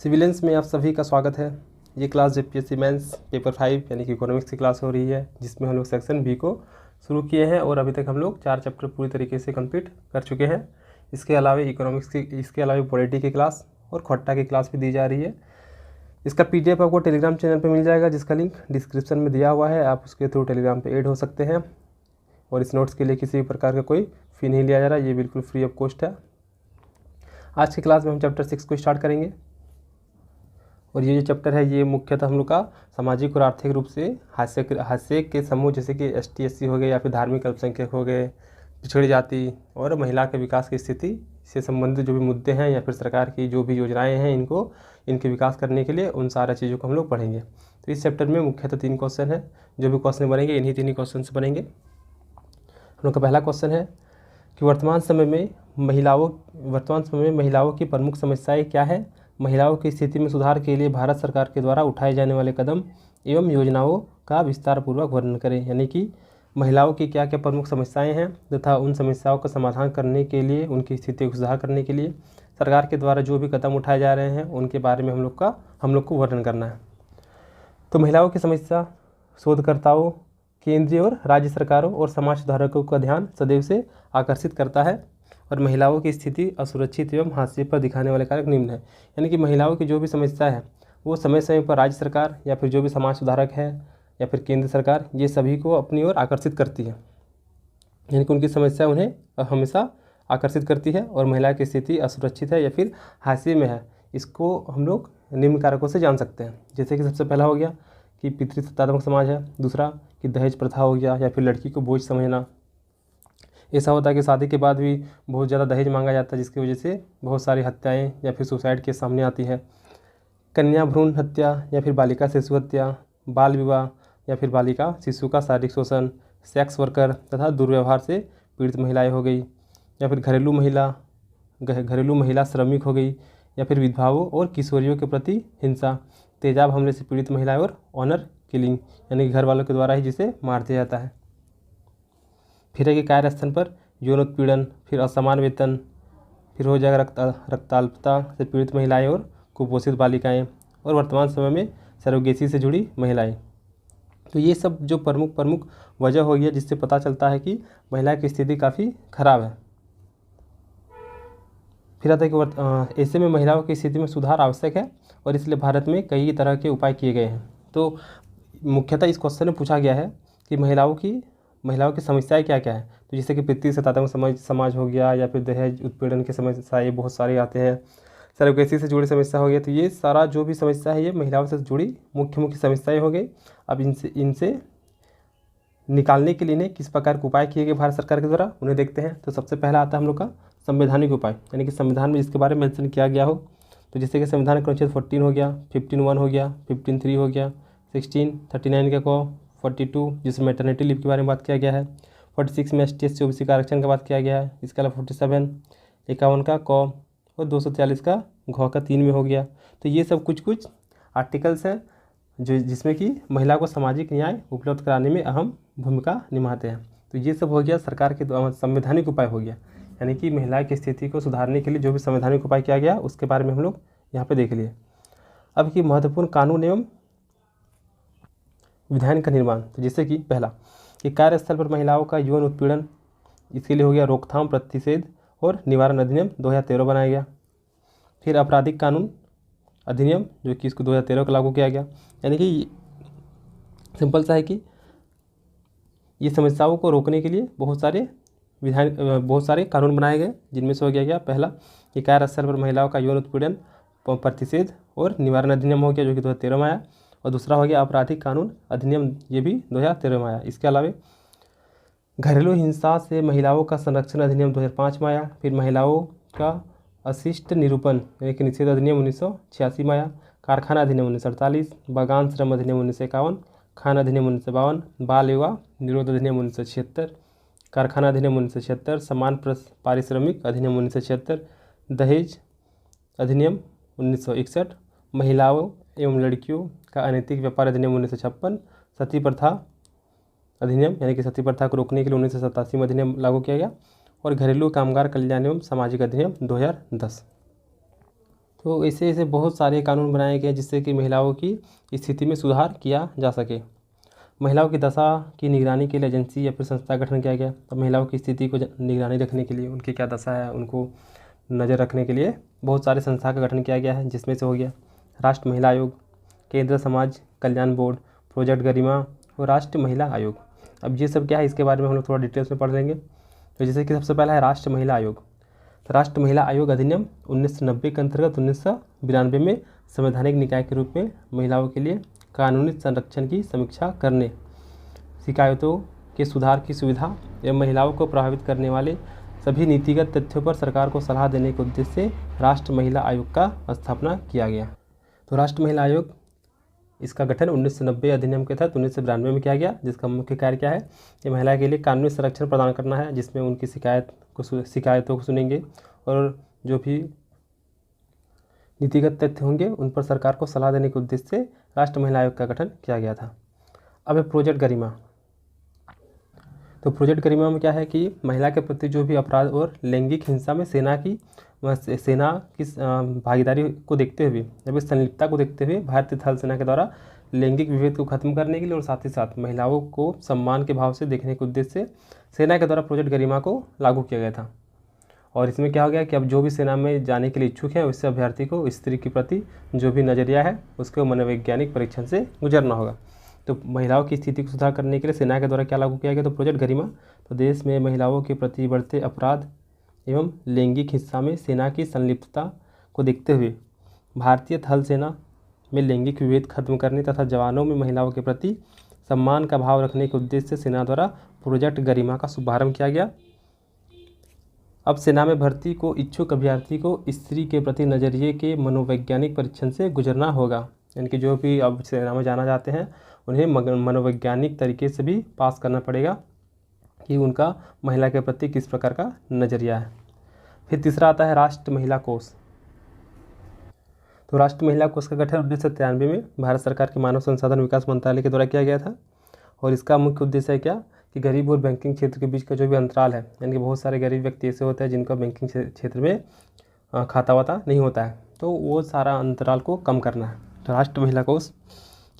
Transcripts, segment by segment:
Civilians में आप सभी का स्वागत है। ये क्लास जेपीएससी मेंस पेपर 5 यानी कि इकोनॉमिक्स की क्लास हो रही है, जिसमें हम लोग सेक्शन बी को शुरू किए हैं और अभी तक हम लोग 4 चैप्टर पूरी तरीके से कंप्लीट कर चुके हैं। इसके अलावा पॉलिटी की क्लास और खोट्टा की क्लास भी दी जा रही है। इसका पीडीएफ आपको टेलीग्राम चैनल पर मिल जाएगा, जिसका लिंक डिस्क्रिप्शन में दिया हुआ है। आप उसके थ्रू टेलीग्राम पर ऐड हो सकते हैं और इस नोट्स के लिए किसी भी प्रकार का कोई फ़ी नहीं लिया जा रहा, ये बिल्कुल फ्री ऑफ कॉस्ट है। आज की क्लास में हम चैप्टर 6 को स्टार्ट करेंगे और ये जो चैप्टर है ये मुख्यतः हम लोग का सामाजिक और आर्थिक रूप से हास्य के समूह जैसे कि एसटी एससी हो गए या फिर धार्मिक अल्पसंख्यक हो गए, पिछड़ी जाति और महिला के विकास की स्थिति से संबंधित जो भी मुद्दे हैं या फिर सरकार की जो भी योजनाएं हैं इनके विकास करने के लिए उन सारा चीज़ों को हम लोग पढ़ेंगे। तो इस चैप्टर में मुख्यतः 3 क्वेश्चन है। जो भी क्वेश्चन बनेंगे इन्हीं 3 क्वेश्चन से बनेंगे। हम लोग का पहला क्वेश्चन है कि वर्तमान समय में महिलाओं की प्रमुख समस्याएं क्या है। महिलाओं की स्थिति में सुधार के लिए भारत सरकार के द्वारा उठाए जाने वाले कदम एवं योजनाओं का विस्तारपूर्वक वर्णन करें। यानी कि महिलाओं की क्या क्या प्रमुख समस्याएं हैं तथा उन समस्याओं का समाधान करने के लिए, उनकी स्थिति को सुधार करने के लिए सरकार के द्वारा जो भी कदम उठाए जा रहे हैं उनके बारे में हम लोग को वर्णन करना है। तो महिलाओं की समस्या शोधकर्ताओं, केंद्रीय और राज्य सरकारों और समाज सुधारकों का ध्यान सदैव से आकर्षित करता है और महिलाओं की स्थिति असुरक्षित एवं हाशिए पर दिखाने वाले कारक निम्न है। यानी कि महिलाओं की जो भी समस्या है वो समय समय पर राज्य सरकार या फिर जो भी समाज सुधारक है या फिर केंद्र सरकार ये सभी को अपनी ओर आकर्षित करती है। यानी कि उनकी समस्या उन्हें हमेशा आकर्षित करती है और महिला की स्थिति असुरक्षित है या फिर हाशिए में है, इसको हम लोग निम्न कारकों से जान सकते हैं। जैसे कि सबसे पहला हो गया कि पितृसत्तात्मक समाज है, दूसरा कि दहेज प्रथा हो गया या फिर लड़की को बोझ समझना। ऐसा होता है कि शादी के बाद भी बहुत ज़्यादा दहेज मांगा जाता है, जिसकी वजह से बहुत सारी हत्याएं या फिर सुसाइड के सामने आती है। कन्या भ्रूण हत्या या फिर बालिका शिशु हत्या, बाल विवाह या फिर बालिका शिशु का शारीरिक शोषण, सेक्स वर्कर तथा दुर्व्यवहार से पीड़ित महिलाएं हो गई, या फिर घरेलू महिला श्रमिक हो गई, या फिर विधवाओं और किशोरियों के प्रति हिंसा, तेजाब हमले से पीड़ित महिलाएं और ऑनर किलिंग यानी कि घर वालों के द्वारा ही जिसे मार दिया जाता है। फिर है कि कार्यस्थल पर यौन उत्पीड़न, फिर असमान वेतन, फिर हो जाएगा रक्ताल्पता से पीड़ित महिलाएं और कुपोषित बालिकाएं, और वर्तमान समय में सरोगेसी से जुड़ी महिलाएं। तो ये सब जो प्रमुख वजह हो गई है जिससे पता चलता है कि महिला की स्थिति काफ़ी खराब है। फिर आता है कि ऐसे में महिलाओं की स्थिति में सुधार आवश्यक है और इसलिए भारत में कई तरह के उपाय किए गए हैं। तो मुख्यतः इस क्वेश्चन में पूछा गया है कि महिलाओं की समस्याएं क्या क्या है। तो जैसे कि पितृसत्तात्मक समाज हो गया या फिर दहेज उत्पीड़न की समस्याएं बहुत सारे आते हैं, सरोगेसी से जुड़ी समस्या हो गई। तो ये सारा जो भी समस्या है ये महिलाओं से जुड़ी मुख्य समस्याएं हो गई। अब इनसे निकालने के लिए इन्हें किस प्रकार के उपाय किए गए भारत सरकार के द्वारा उन्हें देखते हैं। तो सबसे पहला आता है हम लोग का संवैधानिक उपाय, यानी कि संविधान में जिसके बारे में मेंशन किया गया हो। तो जैसे कि संविधान का अनुच्छेद 14 हो गया, 15(1) हो गया, 15(3) हो गया, 16, 39 का को, 42 जिसमें मैटरनिटी लीव के बारे में बात किया गया है, 46 में ST SC OBC का आरक्षण का बात किया गया है। इसके अलावा 47, 51 का क और 243 का घ का 3 में हो गया। तो ये सब कुछ आर्टिकल्स हैं जो जिसमें कि महिला को सामाजिक न्याय उपलब्ध कराने में अहम भूमिका निभाते हैं। तो ये सब हो गया सरकार के संवैधानिक उपाय हो गया, यानी कि महिला की स्थिति को सुधारने के लिए जो भी संवैधानिक उपाय किया गया उसके बारे में हम लोग यहाँ पे देख लिए। अब की महत्वपूर्ण कानून एवं विधान का निर्माण। तो जैसे कि पहला कि कार्यस्थल पर महिलाओं का यौन उत्पीड़न, इसके लिए हो गया रोकथाम, प्रतिषेध और निवारण अधिनियम 2013 बनाया गया। फिर आपराधिक कानून अधिनियम जो कि इसको 2013 को लागू किया गया। यानी कि सिंपल सा है कि ये समस्याओं को रोकने के लिए बहुत सारे कानून बनाए गए, जिनमें से हो गया पहला कि कार्यस्थल पर महिलाओं का यौन उत्पीड़न, प्रतिषेध और निवारण अधिनियम हो गया जो कि 2013 में आया, और दूसरा हो गया आपराधिक कानून अधिनियम, ये भी 2013 में आया। इसके अलावा घरेलू हिंसा से महिलाओं का संरक्षण अधिनियम 2005 में आया। फिर महिलाओं का अशिष्ट निरूपण यानी कि निषेध अधिनियम 1986 में आया। कारखाना अधिनियम 1948, बागान श्रम अधिनियम 1951, खान अधिनियम 1952, बाल विवाह निरोध अधिनियम 1976, कारखाना अधिनियम 1976, समान पारिश्रमिक अधिनियम 1976, दहेज अधिनियम 1961, महिलाओं एवं लड़कियों का अनैतिक व्यापार अधिनियम 1956, सती प्रथा अधिनियम यानी कि सती प्रथा को रोकने के लिए 1987 में अधिनियम लागू किया गया, और घरेलू कामगार कल्याण एवं सामाजिक अधिनियम 2010। तो ऐसे ऐसे बहुत सारे कानून बनाए गए जिससे कि महिलाओं की स्थिति में सुधार किया जा सके। महिलाओं की दशा की निगरानी के लिए एजेंसी या फिर संस्था का गठन किया गया। तो महिलाओं की स्थिति को निगरानी रखने के लिए, उनकी क्या दशा है उनको नज़र रखने के लिए बहुत सारे संस्था का गठन किया गया है, जिसमें से हो गया राष्ट्रीय महिला आयोग, केंद्र समाज कल्याण बोर्ड, प्रोजेक्ट गरिमा और राष्ट्रीय महिला आयोग। अब ये सब क्या है इसके बारे में हम लोग थोड़ा डिटेल्स में पढ़ लेंगे। तो जैसे कि सबसे पहला है राष्ट्रीय महिला आयोग। तो राष्ट्रीय महिला आयोग अधिनियम 1990 के अंतर्गत 1992 में संवैधानिक निकाय के रूप में महिलाओं के लिए कानूनी संरक्षण की समीक्षा करने, शिकायतों के सुधार की सुविधा एवं महिलाओं को प्रभावित करने वाले सभी नीतिगत तथ्यों पर सरकार को सलाह देने के उद्देश्य से राष्ट्रीय महिला आयोग का स्थापना किया गया। तो राष्ट्रीय महिला आयोग इसका गठन 1990 अधिनियम के तहत 1992 में किया गया, जिसका मुख्य कार्य क्या है, ये महिला के लिए कानूनी संरक्षण प्रदान करना है, जिसमें उनकी शिकायतों को सुनेंगे और जो भी नीतिगत तथ्य होंगे उन पर सरकार को सलाह देने के उद्देश्य से राष्ट्रीय महिला आयोग का गठन किया गया था। अब है प्रोजेक्ट गरिमा। तो प्रोजेक्ट गरिमा में क्या है कि महिला के प्रति जो भी अपराध और लैंगिक हिंसा में सेना की भागीदारी को देखते हुए या फिर संलिप्तता को देखते हुए भारतीय थल सेना के द्वारा लैंगिक विभेद को खत्म करने के लिए और साथ ही साथ महिलाओं को सम्मान के भाव से देखने के उद्देश्य से सेना के द्वारा प्रोजेक्ट गरिमा को लागू किया गया था। और इसमें क्या हो गया कि अब जो भी सेना में जाने के लिए इच्छुक है उससे अभ्यर्थी को स्त्री के प्रति जो भी नज़रिया है उसको मनोवैज्ञानिक परीक्षण से गुजरना होगा। तो महिलाओं की स्थिति को सुधार करने के लिए सेना के द्वारा क्या लागू किया गया, तो प्रोजेक्ट गरिमा। तो देश में महिलाओं के प्रति बढ़ते अपराध एवं लैंगिक हिंसा में सेना की संलिप्तता को देखते हुए भारतीय थल सेना में लैंगिक विभेद खत्म करने तथा जवानों में महिलाओं के प्रति सम्मान का भाव रखने के उद्देश्य से सेना द्वारा प्रोजेक्ट गरिमा का शुभारंभ किया गया। अब सेना में भर्ती को इच्छुक अभ्यर्थी को स्त्री के प्रति नजरिए के मनोवैज्ञानिक परीक्षण से गुजरना होगा, यानी कि जो भी अब सेना में जाना चाहते हैं उन्हें मनोवैज्ञानिक तरीके से भी पास करना पड़ेगा कि उनका महिला के प्रति किस प्रकार का नज़रिया है। फिर तीसरा आता है राष्ट्रीय महिला कोष। तो राष्ट्रीय महिला कोष का गठन 1993 में भारत सरकार के मानव संसाधन विकास मंत्रालय के द्वारा किया गया था। और इसका मुख्य उद्देश्य है क्या कि गरीब और बैंकिंग क्षेत्र के बीच का जो भी अंतराल है, यानी कि बहुत सारे गरीब व्यक्ति ऐसे होते हैं जिनका बैंकिंग क्षेत्र में खाता वाता नहीं होता है, तो वो सारा अंतराल को कम करना है। तो राष्ट्रीय महिला कोष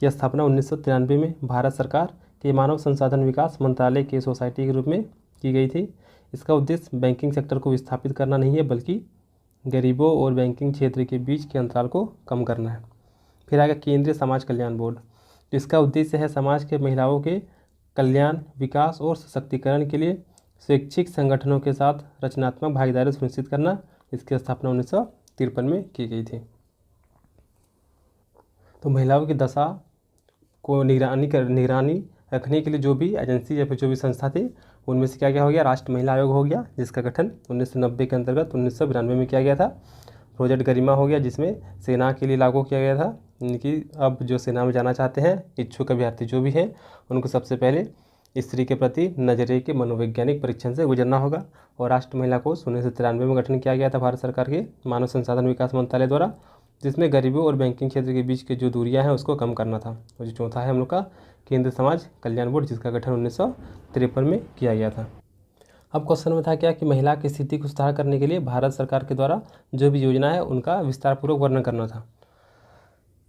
की स्थापना 1993 में भारत सरकार के मानव संसाधन विकास मंत्रालय के सोसाइटी के रूप में की गई थी। इसका उद्देश्य बैंकिंग सेक्टर को विस्थापित करना नहीं है बल्कि गरीबों और बैंकिंग क्षेत्र के बीच के अंतराल को कम करना है। फिर आगे केंद्रीय समाज कल्याण बोर्ड। तो इसका उद्देश्य है समाज के महिलाओं के कल्याण, विकास और सशक्तिकरण के लिए स्वैच्छिक संगठनों के साथ रचनात्मक भागीदारी सुनिश्चित करना। इसकी स्थापना 1953 में की गई थी। तो महिलाओं की दशा को निगरानी रखने के लिए जो भी एजेंसी या फिर जो भी संस्था थी उनमें से क्या क्या हो गया, राष्ट्रीय महिला आयोग हो गया जिसका गठन 1990 के अंतर्गत 1992 में किया गया था। प्रोजेक्ट गरिमा हो गया जिसमें सेना के लिए लागू किया गया था, कि अब जो सेना में जाना चाहते हैं इच्छुक अभ्यर्थी जो भी हैं उनको सबसे पहले स्त्री के प्रति नजरिए के मनोवैज्ञानिक परीक्षण से गुजरना होगा। और राष्ट्रीय महिला कोष 1993 में गठन किया गया था भारत सरकार के मानव संसाधन विकास मंत्रालय द्वारा, जिसमें गरीबों और बैंकिंग क्षेत्र के बीच की जो दूरियां हैं उसको कम करना था। और जो चौथा है हम लोग का केंद्रीय समाज कल्याण बोर्ड, जिसका गठन 1953 में किया गया था। अब क्वेश्चन में था क्या कि महिला की स्थिति को सुधार करने के लिए भारत सरकार के द्वारा जो भी योजना है उनका विस्तारपूर्वक वर्णन करना था।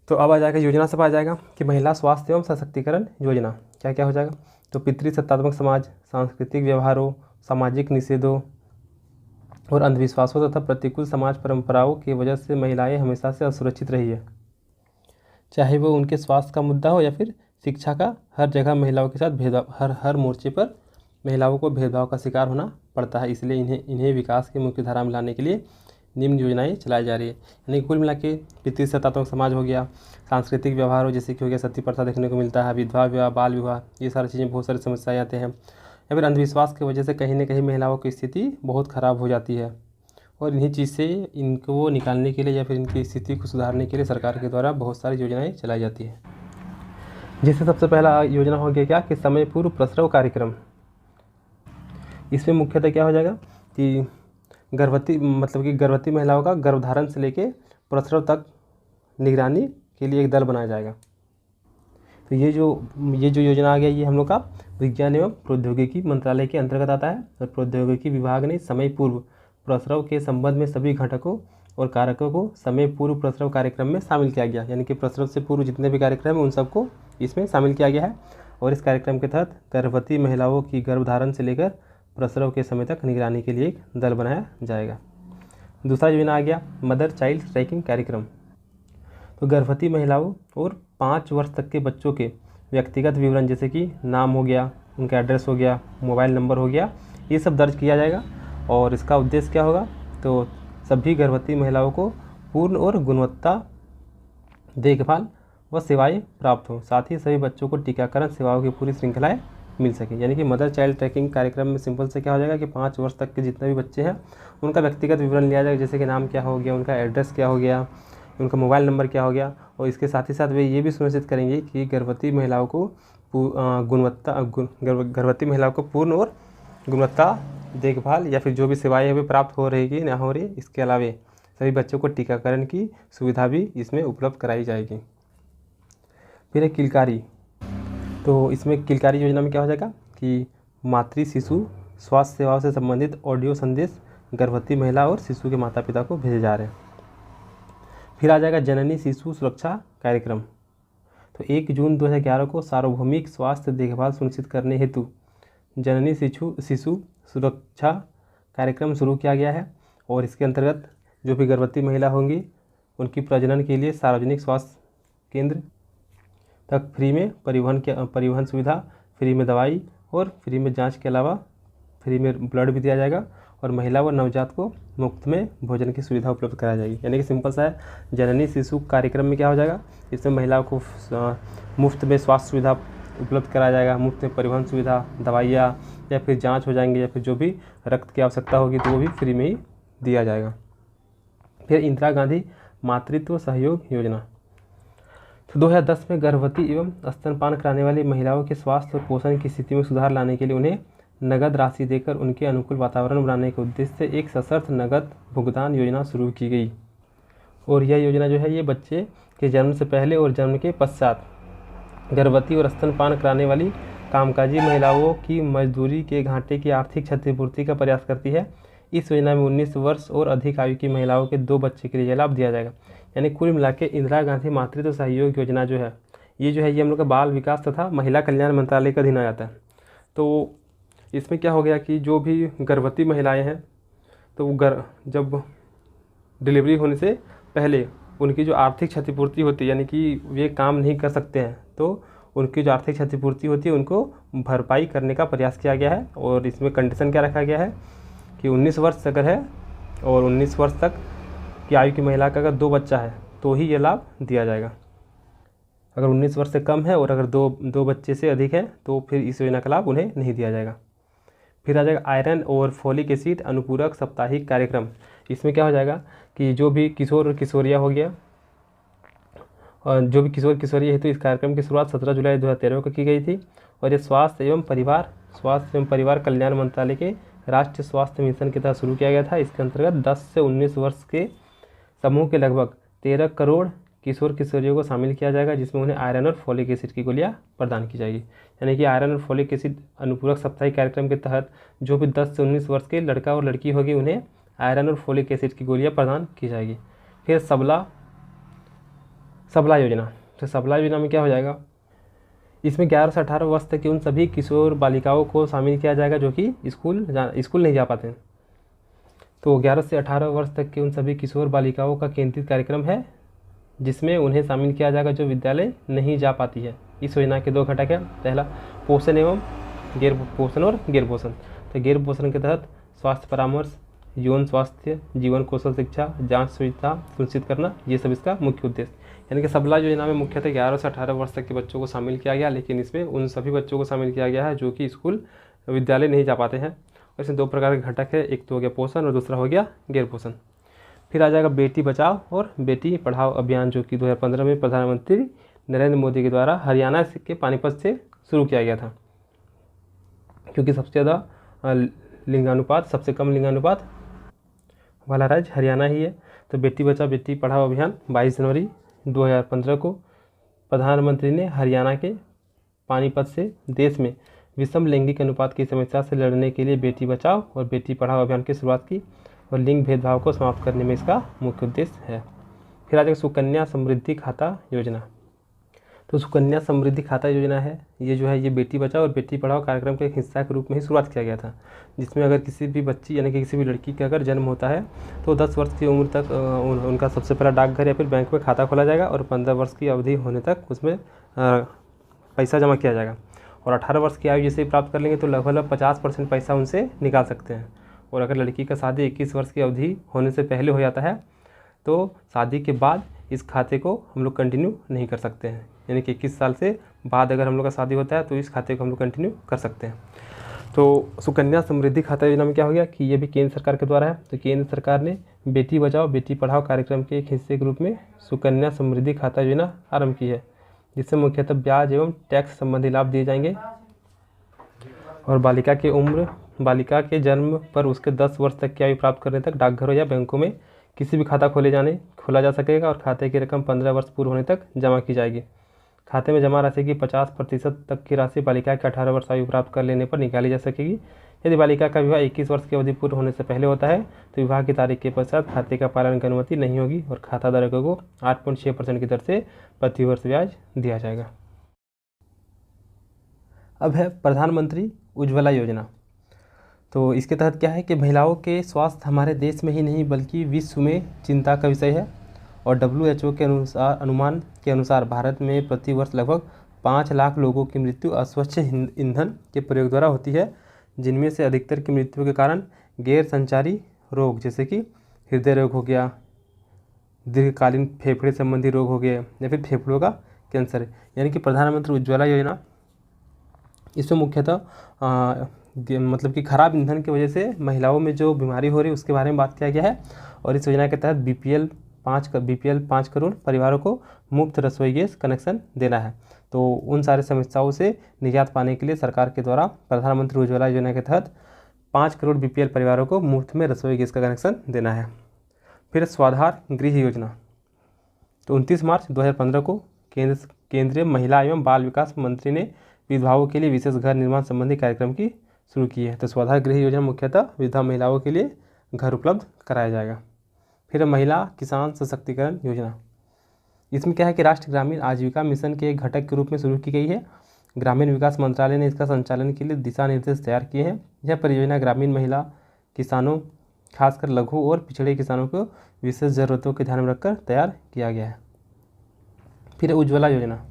तो अब आ जाएगा योजना सब आ जाएगा कि महिला स्वास्थ्य एवं सशक्तिकरण योजना क्या क्या हो जाएगा। तो पितृसत्तात्मक समाज, सांस्कृतिक व्यवहारों, सामाजिक निषेधों और अंधविश्वासों तथा प्रतिकूल समाज परंपराओं की वजह से महिलाएं हमेशा से असुरक्षित रही है, चाहे वो उनके स्वास्थ्य का मुद्दा हो या फिर शिक्षा का। हर जगह महिलाओं के साथ भेदभाव, हर मोर्चे पर महिलाओं को भेदभाव का शिकार होना पड़ता है। इसलिए इन्हें विकास की मुख्य धारा में लाने के लिए निम्न योजनाएं चलाई जा रही है। यानी कुल मिला के पितृसत्तात्मक समाज हो गया, सांस्कृतिक व्यवहार हो जैसे कि हो गया सती प्रथा देखने को मिलता है, विधवा विवाह, बाल विवाह, ये सारी चीज़ें बहुत सारी समस्याएं आते हैं। या फिर अंधविश्वास की वजह से कहीं ना कहीं महिलाओं की स्थिति बहुत ख़राब हो जाती है। और इन्हीं चीज़ से इनको निकालने के लिए या फिर इनकी स्थिति को सुधारने के लिए सरकार के द्वारा बहुत सारी योजनाएँ चलाई जाती है। जैसे सबसे पहला योजना हो गया क्या कि समय पूर्व प्रसव कार्यक्रम। इसमें मुख्यतः क्या हो जाएगा कि गर्भवती महिलाओं का गर्भधारण से लेके प्रसव तक निगरानी के लिए एक दल बनाया जाएगा। तो ये जो योजना आ गया ये हम लोग का विज्ञान एवं प्रौद्योगिकी मंत्रालय के अंतर्गत आता है। और प्रौद्योगिकी विभाग ने समय पूर्व प्रसव के संबंध में सभी घटकों और कारकों को समय पूर्व प्रसव कार्यक्रम में शामिल किया गया, यानी कि प्रसव से पूर्व जितने भी कार्यक्रम हैं उन सबको इसमें शामिल किया गया है। और इस कार्यक्रम के तहत गर्भवती महिलाओं की गर्भधारण से लेकर प्रसव के समय तक निगरानी के लिए एक दल बनाया जाएगा। दूसरा योजना आ गया मदर चाइल्ड ट्रैकिंग कार्यक्रम। तो गर्भवती महिलाओं और 5 वर्ष तक के बच्चों के व्यक्तिगत विवरण जैसे कि नाम हो गया, उनका एड्रेस हो गया, मोबाइल नंबर हो गया, ये सब दर्ज किया जाएगा। और इसका उद्देश्य क्या होगा, तो सभी गर्भवती महिलाओं को पूर्ण और गुणवत्ता देखभाल व सेवाएं प्राप्त हो, साथ ही सभी बच्चों को टीकाकरण सेवाओं की पूरी श्रृंखलाएं मिल सके। यानी कि मदर चाइल्ड ट्रैकिंग कार्यक्रम में सिंपल से क्या हो जाएगा कि 5 वर्ष तक के जितने भी बच्चे हैं उनका व्यक्तिगत विवरण लिया जाएगा, जैसे कि नाम क्या हो गया, उनका एड्रेस क्या हो गया, उनका मोबाइल नंबर क्या हो गया। और इसके साथ ही साथ वे ये भी सुनिश्चित करेंगे कि गर्भवती महिलाओं को गर्भवती महिलाओं को पूर्ण और गुणवत्ता देखभाल या फिर जो भी सेवाएं हैं वे प्राप्त हो रही कि ना हो रही। इसके अलावा सभी बच्चों को टीकाकरण की सुविधा भी इसमें उपलब्ध कराई जाएगी। फिर है किलकारी। तो इसमें किलकारी योजना में क्या हो जाएगा कि मातृ शिशु स्वास्थ्य सेवाओं से संबंधित ऑडियो संदेश गर्भवती महिला और शिशु के माता पिता को भेजे जा रहे हैं। फिर आ जाएगा जननी शिशु सुरक्षा कार्यक्रम। तो 1 जून 2011 को सार्वभौमिक स्वास्थ्य देखभाल सुनिश्चित करने हेतु जननी शिशु सुरक्षा कार्यक्रम शुरू किया गया है। और इसके अंतर्गत जो भी गर्भवती महिला होंगी उनकी प्रजनन के लिए सार्वजनिक स्वास्थ्य केंद्र तक फ्री में परिवहन सुविधा, फ्री में दवाई और फ्री में जांच के अलावा फ्री में ब्लड भी दिया जाएगा। और महिला व नवजात को मुफ्त में भोजन की सुविधा उपलब्ध कराई जाएगी। यानी कि सिंपल सा है, जननी शिशु कार्यक्रम में क्या हो जाएगा, इसमें महिलाओं को मुफ्त में स्वास्थ्य सुविधा उपलब्ध कराया जाएगा, मुफ्त में परिवहन सुविधा, दवाइयाँ या फिर जांच हो जाएंगे या फिर जो भी रक्त की आवश्यकता होगी तो वो भी फ्री में ही दिया जाएगा। फिर इंदिरा गांधी मातृत्व सहयोग योजना। तो 2010 में गर्भवती एवं स्तनपान कराने वाली महिलाओं के स्वास्थ्य और पोषण की स्थिति में सुधार लाने के लिए उन्हें नगद राशि देकर उनके अनुकूल वातावरण बनाने के उद्देश्य से एक सशर्त नगद भुगतान योजना शुरू की गई। और यह योजना जो है ये बच्चे के जन्म से पहले और जन्म के पश्चात गर्भवती और स्तनपान कराने वाली कामकाजी महिलाओं की मजदूरी के घाटे की आर्थिक क्षतिपूर्ति का प्रयास करती है। इस योजना में 19 वर्ष और अधिक आयु की महिलाओं के 2 बच्चे के लिए यह लाभ दिया जाएगा। यानी कुल मिला के इंदिरा गांधी मातृत्व सहयोग योजना जो है ये हम लोग का बाल विकास तथा महिला कल्याण मंत्रालय का अधीन आ जाता है। तो इसमें क्या हो गया कि जो भी गर्भवती महिलाएं हैं तो वो जब डिलीवरी होने से पहले उनकी जो आर्थिक क्षतिपूर्ति होती है, यानी कि वे काम नहीं कर सकते हैं, तो उनकी जो आर्थिक क्षतिपूर्ति होती है उनको भरपाई करने का प्रयास किया गया है। और इसमें कंडीशन क्या रखा गया है कि 19 वर्ष अगर है और 19 वर्ष तक की आयु की महिला का अगर 2 बच्चा है तो ही ये लाभ दिया जाएगा। अगर 19 वर्ष से कम है और अगर दो बच्चे से अधिक है तो फिर इस योजना का लाभ उन्हें नहीं दिया जाएगा। फिर आ जाएगा आयरन और फोलिक एसिड अनुपूरक साप्ताहिक कार्यक्रम। इसमें क्या हो जाएगा कि जो भी किशोर और किशोरियाँ हो गया और जो भी किशोर किशोरियाँ है तो इस कार्यक्रम की शुरुआत 17 जुलाई 2013 को की गई थी। और ये स्वास्थ्य एवं परिवार कल्याण मंत्रालय के राष्ट्रीय स्वास्थ्य मिशन के तहत शुरू किया गया था। इसके अंतर्गत 10 से 19 वर्ष के समूह के लगभग 13 करोड़ किशोर किशोरियों को शामिल किया जाएगा, जिसमें उन्हें आयरन और फोलिक एसिड की गोलियां प्रदान की जाएगी। यानी कि आयरन और फोलिक एसिड अनुपूरक साप्ताहिक कार्यक्रम के तहत जो भी 10 से 19 वर्ष के लड़का और लड़की होगी उन्हें आयरन और फोलिक एसिड की गोलियां प्रदान की जाएगी। फिर सबला योजना। तो सबला योजना में क्या हो जाएगा, इसमें 11 से 18 वर्ष तक की उन सभी किशोर बालिकाओं को शामिल किया जाएगा जो कि स्कूल नहीं जा पाते हैं। तो 11 से 18 वर्ष तक के उन सभी किशोर बालिकाओं का केंद्रित कार्यक्रम है जिसमें उन्हें शामिल किया जाएगा जो विद्यालय नहीं जा पाती है। इस योजना के 2 घटक हैं, पहला पोषण एवं गैर पोषण। तो गैर पोषण के तहत स्वास्थ्य परामर्श, यौन स्वास्थ्य, जीवन कौशल शिक्षा, जांच सुविधा सुनिश्चित करना, ये सब इसका मुख्य उद्देश्य। यानी कि सबला योजना में मुख्यतः 11 से 18 वर्ष तक के बच्चों को शामिल किया गया, लेकिन इसमें उन सभी बच्चों को शामिल किया गया है जो कि स्कूल विद्यालय नहीं जा पाते हैं। और इसमें 2 प्रकार के घटक है, एक तो हो गया पोषण और दूसरा हो गया गैर पोषण। फिर आ जाएगा बेटी बचाओ और बेटी पढ़ाओ अभियान, जो कि 2015 में प्रधानमंत्री नरेंद्र मोदी के द्वारा हरियाणा के पानीपत से शुरू किया गया था, क्योंकि सबसे कम लिंगानुपात वाला राज्य हरियाणा ही है। तो बेटी बचाओ बेटी पढ़ाओ अभियान 22 जनवरी 2015 को प्रधानमंत्री ने हरियाणा के पानीपत से देश में विषम लैंगिक अनुपात की समस्या से लड़ने के लिए बेटी बचाओ और बेटी पढ़ाओ अभियान की शुरुआत की। और लिंग भेदभाव को समाप्त करने में इसका मुख्य उद्देश्य है। फिर आ जाएगा सुकन्या समृद्धि खाता योजना। तो सुकन्या समृद्धि खाता योजना है, ये जो है ये बेटी बचाओ और बेटी पढ़ाओ कार्यक्रम के एक हिस्सा के रूप में ही शुरुआत किया गया था, जिसमें अगर किसी भी बच्ची यानी कि किसी भी लड़की का अगर जन्म होता है तो 10 वर्ष की उम्र तक उनका सबसे पहला डाकघर या फिर बैंक में खाता खोला जाएगा और 15 वर्ष की अवधि होने तक उसमें पैसा जमा किया जाएगा। और 18 वर्ष की आयु जैसे ही प्राप्त कर लेंगे तो लगभग 50% पैसा उनसे निकाल सकते हैं। और अगर लड़की का शादी 21 वर्ष की अवधि होने से पहले हो जाता है तो शादी के बाद इस खाते को हम लोग कंटिन्यू नहीं कर सकते हैं, यानी कि 21 साल से बाद अगर हम लोग का शादी होता है तो इस खाते को हम लोग कंटिन्यू कर सकते हैं। तो सुकन्या समृद्धि खाता योजना में क्या हो गया कि ये भी केंद्र सरकार के द्वारा है। तो केंद्र सरकार ने बेटी बचाओ बेटी पढ़ाओ कार्यक्रम के एक हिस्से के रूप में सुकन्या समृद्धि खाता योजना आरंभ की है, जिससे मुख्यतः ब्याज एवं टैक्स संबंधी लाभ दिए जाएंगे। और बालिका के जन्म पर उसके 10 वर्ष तक की आयु प्राप्त करने तक डाकघरों या बैंकों में किसी भी खाता खोला जा सकेगा और खाते की रकम 15 वर्ष पूर्ण होने तक जमा की जाएगी। खाते में जमा राशि की 50% तक की राशि बालिका के 18 वर्ष आयु प्राप्त कर लेने पर निकाली जा सकेगी। यदि बालिका का विवाह 21 वर्ष की अवधि पूर्ण होने से पहले होता है तो विवाह की तारीख के पश्चात खाते का पालन की अनुमति नहीं होगी और खाता धारकों को 8.6% की दर से प्रति वर्ष ब्याज दिया जाएगा। अब है प्रधानमंत्री उज्ज्वला योजना। तो इसके तहत क्या है कि महिलाओं के स्वास्थ्य हमारे देश में ही नहीं बल्कि विश्व में चिंता का विषय है। और WHO के अनुमान के अनुसार भारत में प्रति वर्ष लगभग 5 लाख लोगों की मृत्यु अस्वच्छ ईंधन के प्रयोग द्वारा होती है, जिनमें से अधिकतर की मृत्यु के कारण गैर संचारी रोग जैसे कि हृदय रोग हो गया, दीर्घकालीन फेफड़े संबंधी रोग हो गए या फिर फेफड़ों का कैंसर। यानी कि प्रधानमंत्री उज्ज्वला योजना इसमें मुख्यतः मतलब कि खराब ईंधन की वजह से महिलाओं में जो बीमारी हो रही है उसके बारे में बात किया गया है। और इस योजना के तहत BPL 5 करोड़ परिवारों को मुफ्त रसोई गैस कनेक्शन देना है। तो उन सारी समस्याओं से निजात पाने के लिए सरकार के द्वारा प्रधानमंत्री उज्ज्वला योजना के तहत 5 करोड़ BPL परिवारों को मुफ्त में रसोई गैस का कनेक्शन देना है। फिर स्वाधार गृह योजना। तो 29 मार्च 2015 को केंद्रीय महिला एवं बाल विकास मंत्री ने विधवाओं के लिए विशेष घर निर्माण संबंधी कार्यक्रम की शुरू की है। तो स्वाधार गृह योजना मुख्यतः विधवा महिलाओं के लिए घर उपलब्ध कराया जाएगा। फिर महिला किसान सशक्तिकरण योजना। इसमें क्या है कि राष्ट्रीय ग्रामीण आजीविका मिशन के एक घटक के रूप में शुरू की गई है। ग्रामीण विकास मंत्रालय ने इसका संचालन के लिए दिशा निर्देश तैयार किए हैं। यह परियोजना ग्रामीण महिला किसानों खासकर लघु और पिछड़े किसानों को विशेष ज़रूरतों के ध्यान में रखकर तैयार किया गया है। फिर उज्ज्वला योजना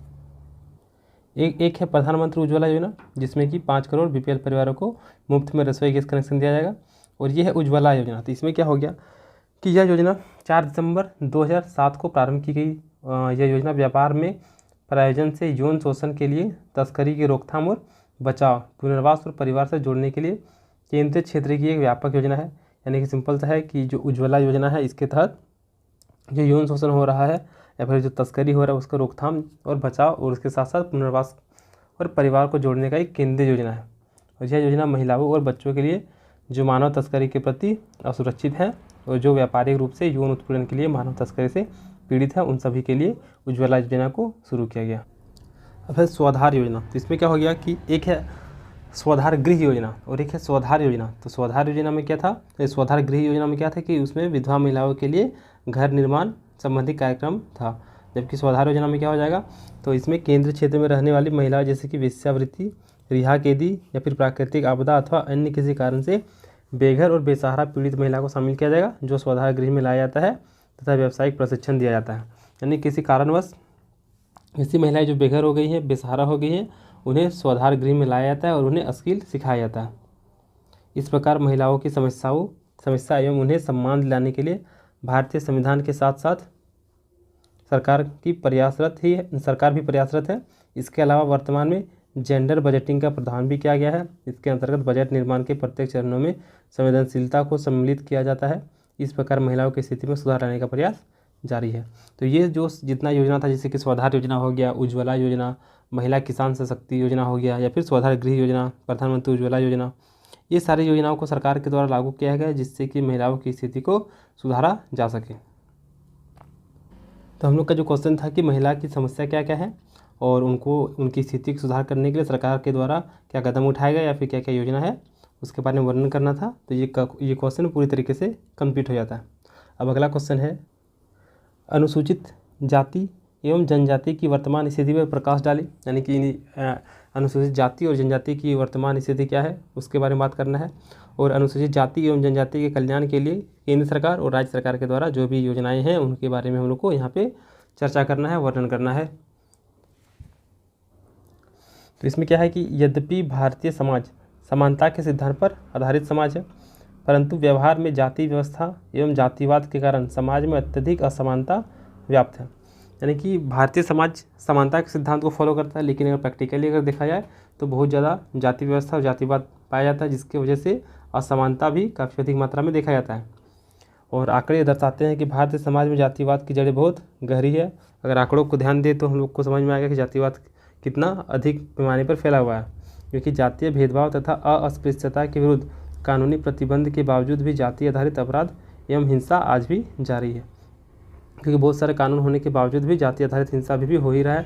एक है प्रधानमंत्री उज्ज्वला योजना, जिसमें कि 5 करोड़ BPL परिवारों को मुफ्त में रसोई गैस कनेक्शन दिया जाएगा। और ये है उज्ज्वला योजना। तो इसमें क्या हो गया कि यह योजना 4 दिसंबर 2007 को प्रारंभ की गई। यह योजना व्यापार में प्रायोजन से यौन शोषण के लिए, तस्करी की रोकथाम और बचाव, पुनर्वास और परिवार से जोड़ने के लिए केंद्रीय क्षेत्र की एक व्यापक योजना है। यानी कि सिंपल सा है कि जो उज्ज्वला योजना है इसके तहत जो यौन शोषण हो रहा है या फिर जो तस्करी हो रहा है उसका रोकथाम और बचाव और उसके साथ साथ पुनर्वास और परिवार को जोड़ने का एक केंद्रीय योजना है। और यह योजना महिलाओं और बच्चों के लिए जो मानव तस्करी के प्रति असुरक्षित हैं और जो व्यापारिक रूप से यौन उत्पीड़न के लिए मानव तस्करी से पीड़ित हैं उन सभी के लिए उज्ज्वला योजना को शुरू किया गया। अब है स्वाधार योजना। तो इसमें क्या हो गया कि एक है स्वाधार गृह योजना और एक है स्वाधार योजना। तो स्वाधार योजना में क्या था, स्वाधार गृह योजना में क्या था कि उसमें विधवा महिलाओं के लिए घर निर्माण संबंधी कार्यक्रम था। जबकि स्वाधार योजना में क्या हो जाएगा, तो इसमें केंद्रीय क्षेत्र में रहने वाली महिलाएं जैसे कि वेश्यावृत्ति, रिहा कैदी या फिर प्राकृतिक आपदा अथवा अन्य किसी कारण से बेघर और बेसहारा पीड़ित महिला को शामिल किया जाएगा, जो स्वाधार गृह में लाया जाता है तथा व्यावसायिक प्रशिक्षण दिया जाता है। यानी किसी कारणवश ऐसी महिलाएं जो बेघर हो गई हैं, बेसहारा हो गई हैं, उन्हें स्वाधार गृह में लाया जाता है और उन्हें स्किल सिखाया जाता है। इस प्रकार महिलाओं की समस्या एवं उन्हें सम्मान दिलाने के लिए भारतीय संविधान के साथ साथ सरकार भी प्रयासरत है। इसके अलावा वर्तमान में जेंडर बजटिंग का प्रावधान भी किया गया है। इसके अंतर्गत बजट निर्माण के प्रत्येक चरणों में संवेदनशीलता को सम्मिलित किया जाता है। इस प्रकार महिलाओं की स्थिति में सुधार लाने का प्रयास जारी है। तो ये जो जितना योजना था, जैसे कि स्वाधार योजना हो गया, उज्ज्वला योजना, महिला किसान सशक्ति योजना हो गया या फिर स्वाधार गृह योजना, प्रधानमंत्री उज्ज्वला योजना, ये सारी योजनाओं को सरकार के द्वारा लागू किया गया है जिससे कि महिलाओं की स्थिति को सुधारा जा सके। तो हम लोग का जो क्वेश्चन था कि महिला की समस्या क्या क्या है और उनकी स्थिति को सुधार करने के लिए सरकार के द्वारा क्या कदम उठाया गया या फिर क्या क्या योजना है, उसके बारे में वर्णन करना था। तो ये क्वेश्चन पूरी तरीके से कंप्लीट हो जाता है। अब अगला क्वेश्चन है, अनुसूचित जाति एवं जनजाति की वर्तमान स्थिति पर प्रकाश डालें। यानी कि अनुसूचित जाति और जनजाति की वर्तमान स्थिति क्या है उसके बारे में बात करना है। और अनुसूचित जाति एवं जनजाति के कल्याण के लिए केंद्र सरकार और राज्य सरकार के द्वारा जो भी योजनाएं हैं उनके बारे में हम लोग को यहाँ पे चर्चा करना है, वर्णन करना है। तो इसमें क्या है कि यद्यपि भारतीय समाज समानता के सिद्धांत पर आधारित समाज है, परंतु व्यवहार में जाति व्यवस्था एवं जातिवाद के कारण समाज में अत्यधिक असमानता व्याप्त है। यानी कि भारतीय समाज समानता के सिद्धांत को फॉलो करता है, लेकिन अगर प्रैक्टिकली अगर देखा जाए तो बहुत ज़्यादा जाति व्यवस्था और जातिवाद पाया जाता है, जिसकी वजह से असमानता भी काफ़ी अधिक मात्रा में देखा जाता है। और आंकड़े दर्शाते हैं कि भारतीय समाज में जातिवाद की जड़ें बहुत गहरी है। अगर आंकड़ों को ध्यान दें तो हम लोग को समझ में आएगा कि जातिवाद कितना अधिक पैमाने पर फैला हुआ है, क्योंकि जातीय भेदभाव तथा अस्पृश्यता के विरुद्ध कानूनी प्रतिबंध के बावजूद भी जाति आधारित अपराध एवं हिंसा आज भी जारी है। क्योंकि बहुत सारे कानून होने के बावजूद भी जाति आधारित हिंसा भी हो ही रहा है।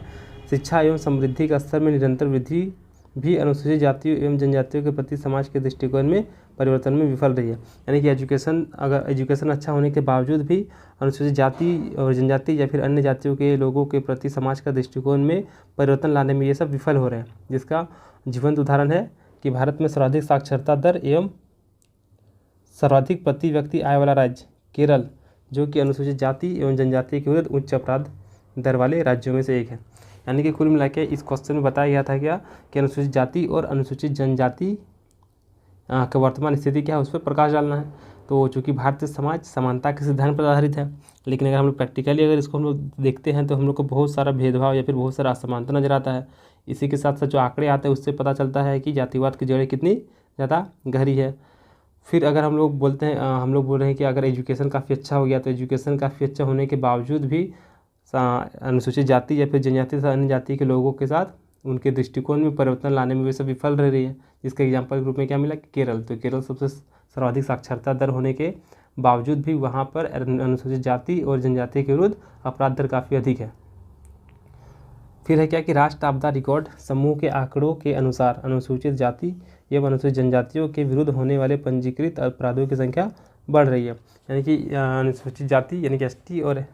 शिक्षा एवं समृद्धि के स्तर में निरंतर वृद्धि भी अनुसूचित जातियों एवं जनजातियों के प्रति समाज के दृष्टिकोण में परिवर्तन में विफल रही है। यानी कि एजुकेशन अच्छा होने के बावजूद भी अनुसूचित जाति और जनजाति या फिर अन्य जातियों के लोगों के प्रति समाज का दृष्टिकोण में परिवर्तन लाने में ये सब विफल हो रहे हैं। जिसका जीवंत उदाहरण है कि भारत में सर्वाधिक साक्षरता दर एवं सर्वाधिक प्रति व्यक्ति आय वाला राज्य केरल, जो कि अनुसूचित जाति एवं जनजाति के विरुद्ध उच्च अपराध दर वाले राज्यों में से एक है। यानी कि कुल मिला के इस क्वेश्चन में बताया गया था क्या कि अनुसूचित जाति और अनुसूचित जनजाति का वर्तमान स्थिति क्या है उस पर प्रकाश डालना है। तो चूँकि भारतीय समाज समानता के सिद्धांत पर आधारित है, लेकिन अगर हम लोग प्रैक्टिकली अगर इसको हम लोग देखते हैं तो हम लोग को बहुत सारा भेदभाव या फिर बहुत सारा असमानता नजर आता है। इसी के साथ साथ जो आंकड़े आते हैं उससे पता चलता है कि जातिवाद की जड़ें कितनी ज़्यादा गहरी है। फिर अगर हम लोग बोलते हैं हम लोग बोल रहे हैं कि अगर एजुकेशन काफ़ी अच्छा हो गया तो एजुकेशन काफ़ी अच्छा होने के बावजूद भी अनुसूचित जाति या फिर जनजाति से अन्य जाति के लोगों के साथ उनके दृष्टिकोण में परिवर्तन लाने में वे सब विफल रह रही है। इसका एग्जाम्पल के रूप में क्या मिला कि केरल, तो केरल सबसे सर्वाधिक साक्षरता दर होने के बावजूद भी वहाँ पर अनुसूचित जाति और जनजाति के विरुद्ध अपराध दर काफ़ी अधिक है। फिर है क्या कि राष्ट्रीय आपदा रिकॉर्ड समूह के आंकड़ों के अनुसार अनुसूचित जाति एवं अनुसूचित जनजातियों के विरुद्ध होने वाले पंजीकृत अपराधों की संख्या बढ़ रही है। यानी कि अनुसूचित जाति यानी कि एसटी और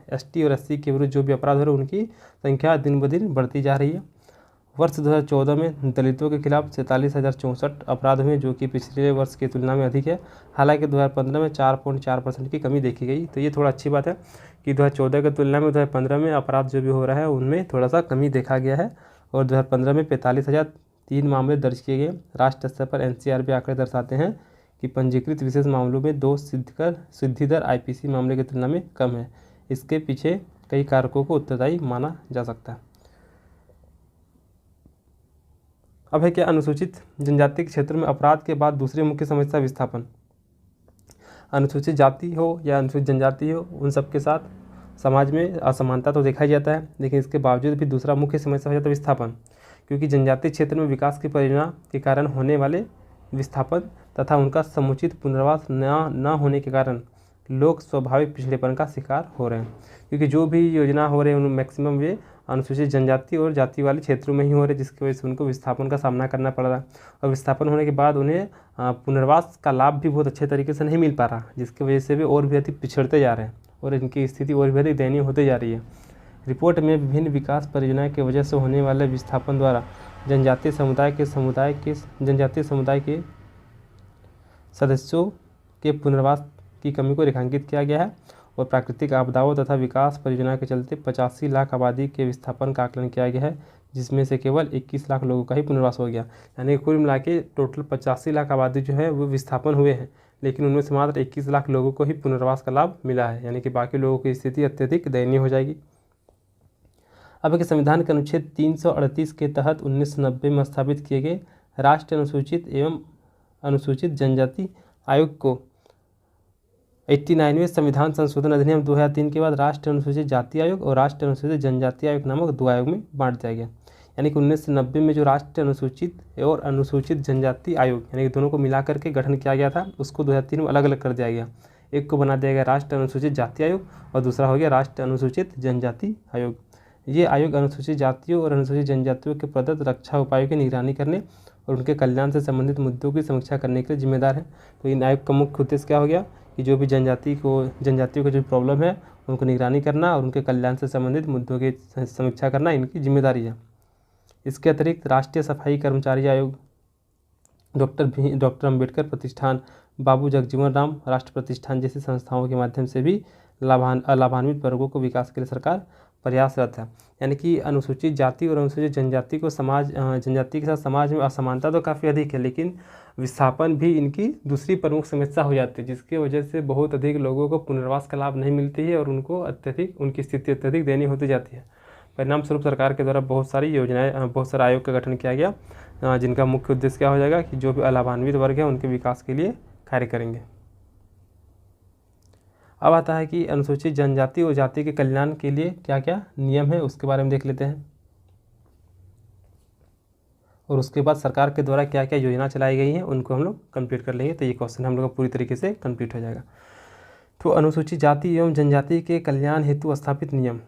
एससी के विरुद्ध जो भी अपराध हो रहे हैं उनकी संख्या दिन ब दिन बढ़ती जा रही है। वर्ष 2014 में दलितों के खिलाफ 47,064 अपराध हुए, जो कि पिछले वर्ष की तुलना में अधिक है। हालांकि 2015 में 4.4% की कमी देखी गई। तो ये थोड़ा अच्छी बात है कि 2014 की तुलना में 2015 में अपराध जो भी हो रहा है उनमें थोड़ा सा कमी देखा गया है। और 2015 में 45,003 मामले दर्ज किए गए। राष्ट्र स्तर पर एनसीआरबी आंकड़े दर्शाते हैं कि पंजीकृत विशेष मामलों में दोष सिद्धि दर आईपीसी मामले की तुलना में कम है। इसके पीछे कई कारकों को उत्तरदायी माना जा सकता है। अब है क्या अनुसूचित जनजाति के क्षेत्र में अपराध के बाद दूसरी मुख्य समस्या विस्थापन। अनुसूचित जाति हो या अनुसूचित जनजाति हो, उन सब के साथ समाज में असमानता तो देखा ही जाता है, लेकिन इसके बावजूद भी दूसरा मुख्य समस्या हो जाता है विस्थापन। क्योंकि जनजातीय क्षेत्र में विकास की परियोजना के कारण होने वाले विस्थापन तथा उनका समुचित पुनर्वास न होने के कारण लोग स्वाभाविक पिछड़ेपन का शिकार हो रहे हैं। क्योंकि जो भी योजना हो रहे हैं उन मैक्सिमम वे अनुसूचित जनजाति और जाति वाले क्षेत्रों में ही हो रहे हैं, जिसकी वजह से उनको विस्थापन का सामना करना पड़ रहा है। और विस्थापन होने के बाद उन्हें पुनर्वास का लाभ भी बहुत अच्छे तरीके से नहीं मिल पा रहा, जिसकी वजह से वे और भी अधिक पिछड़ते जा रहे हैं और इनकी स्थिति और भी अधिक दयनीय होते जा रही है। रिपोर्ट में विभिन्न विकास परियोजनाओं की वजह से होने वाले विस्थापन द्वारा जनजातीय समुदाय के सदस्यों के पुनर्वास की कमी को रेखांकित किया गया है। और प्राकृतिक आपदाओं तथा विकास परियोजना के चलते 85 लाख आबादी के विस्थापन का आकलन किया गया है, जिसमें से केवल 21 लाख लोगों का ही पुनर्वास हो गया। यानी कुल मिला के टोटल 85 लाख आबादी जो है वो विस्थापन हुए हैं, लेकिन उनमें से मात्र 21 लाख लोगों को ही पुनर्वास का लाभ मिला है। यानी कि बाकी लोगों की स्थिति अत्यधिक दयनीय हो जाएगी। अब के संविधान के अनुच्छेद 338 के तहत 1990 में स्थापित किए गए राष्ट्रीय अनुसूचित एवं अनुसूचित जनजाति आयोग को 89वें संविधान संशोधन अधिनियम 2003 के बाद राष्ट्रीय अनुसूचित जाति आयोग और राष्ट्रीय अनुसूचित जनजाति आयोग नामक दो आयोग में बांट दिया गया। यानी कि 1990 में जो राष्ट्रीय अनुसूचित और अनुसूचित जनजाति आयोग यानी कि दोनों को मिलाकर के गठन किया गया था, उसको 2003 में अलग अलग कर दिया गया। एक को बना दिया गया राष्ट्रीय अनुसूचित जाति आयोग और दूसरा हो गया राष्ट्रीय अनुसूचित जनजाति आयोग। ये आयोग अनुसूचित जातियों और अनुसूचित जनजातियों के प्रदत्त रक्षा उपायों की निगरानी करने और उनके कल्याण से संबंधित मुद्दों की समीक्षा करने के लिए जिम्मेदार है। तो इन आयोग का मुख्य उद्देश्य क्या हो गया कि जो भी जनजातियों को जो प्रॉब्लम है उनको निगरानी करना और उनके कल्याण से संबंधित मुद्दों की समीक्षा करना इनकी जिम्मेदारी है। इसके अतिरिक्त राष्ट्रीय सफाई कर्मचारी आयोग, डॉक्टर अंबेडकर प्रतिष्ठान, बाबू जगजीवन राम राष्ट्र प्रतिष्ठान जैसी संस्थाओं के माध्यम से भी लाभान्वित वर्गों को विकास के लिए सरकार प्रयासरत है। यानी कि अनुसूचित जाति और अनुसूचित जनजाति को जनजाति के साथ समाज में असमानता तो काफ़ी अधिक है, लेकिन विस्थापन भी इनकी दूसरी प्रमुख समस्या हो जाती है, जिसकी वजह से बहुत अधिक लोगों को पुनर्वास का लाभ नहीं मिलती है और उनकी स्थिति अत्यधिक दयनीय होती जाती है। परिणाम स्वरूप सरकार के द्वारा बहुत सारे आयोग का गठन किया गया, जिनका मुख्य उद्देश्य क्या हो जाएगा कि जो भी अलाभान्वित वर्ग है उनके विकास के लिए कार्य करेंगे। अब आता है कि अनुसूचित जनजाति और जाति के कल्याण के लिए क्या क्या नियम है उसके बारे में देख लेते हैं, और उसके बाद सरकार के द्वारा क्या क्या योजना चलाई गई हैं उनको हम लोग कंप्लीट कर लेंगे। तो ये क्वेश्चन हम लोग का पूरी तरीके से कंप्लीट हो जाएगा। तो अनुसूचित जाति एवं जनजाति के कल्याण हेतु स्थापित नियम,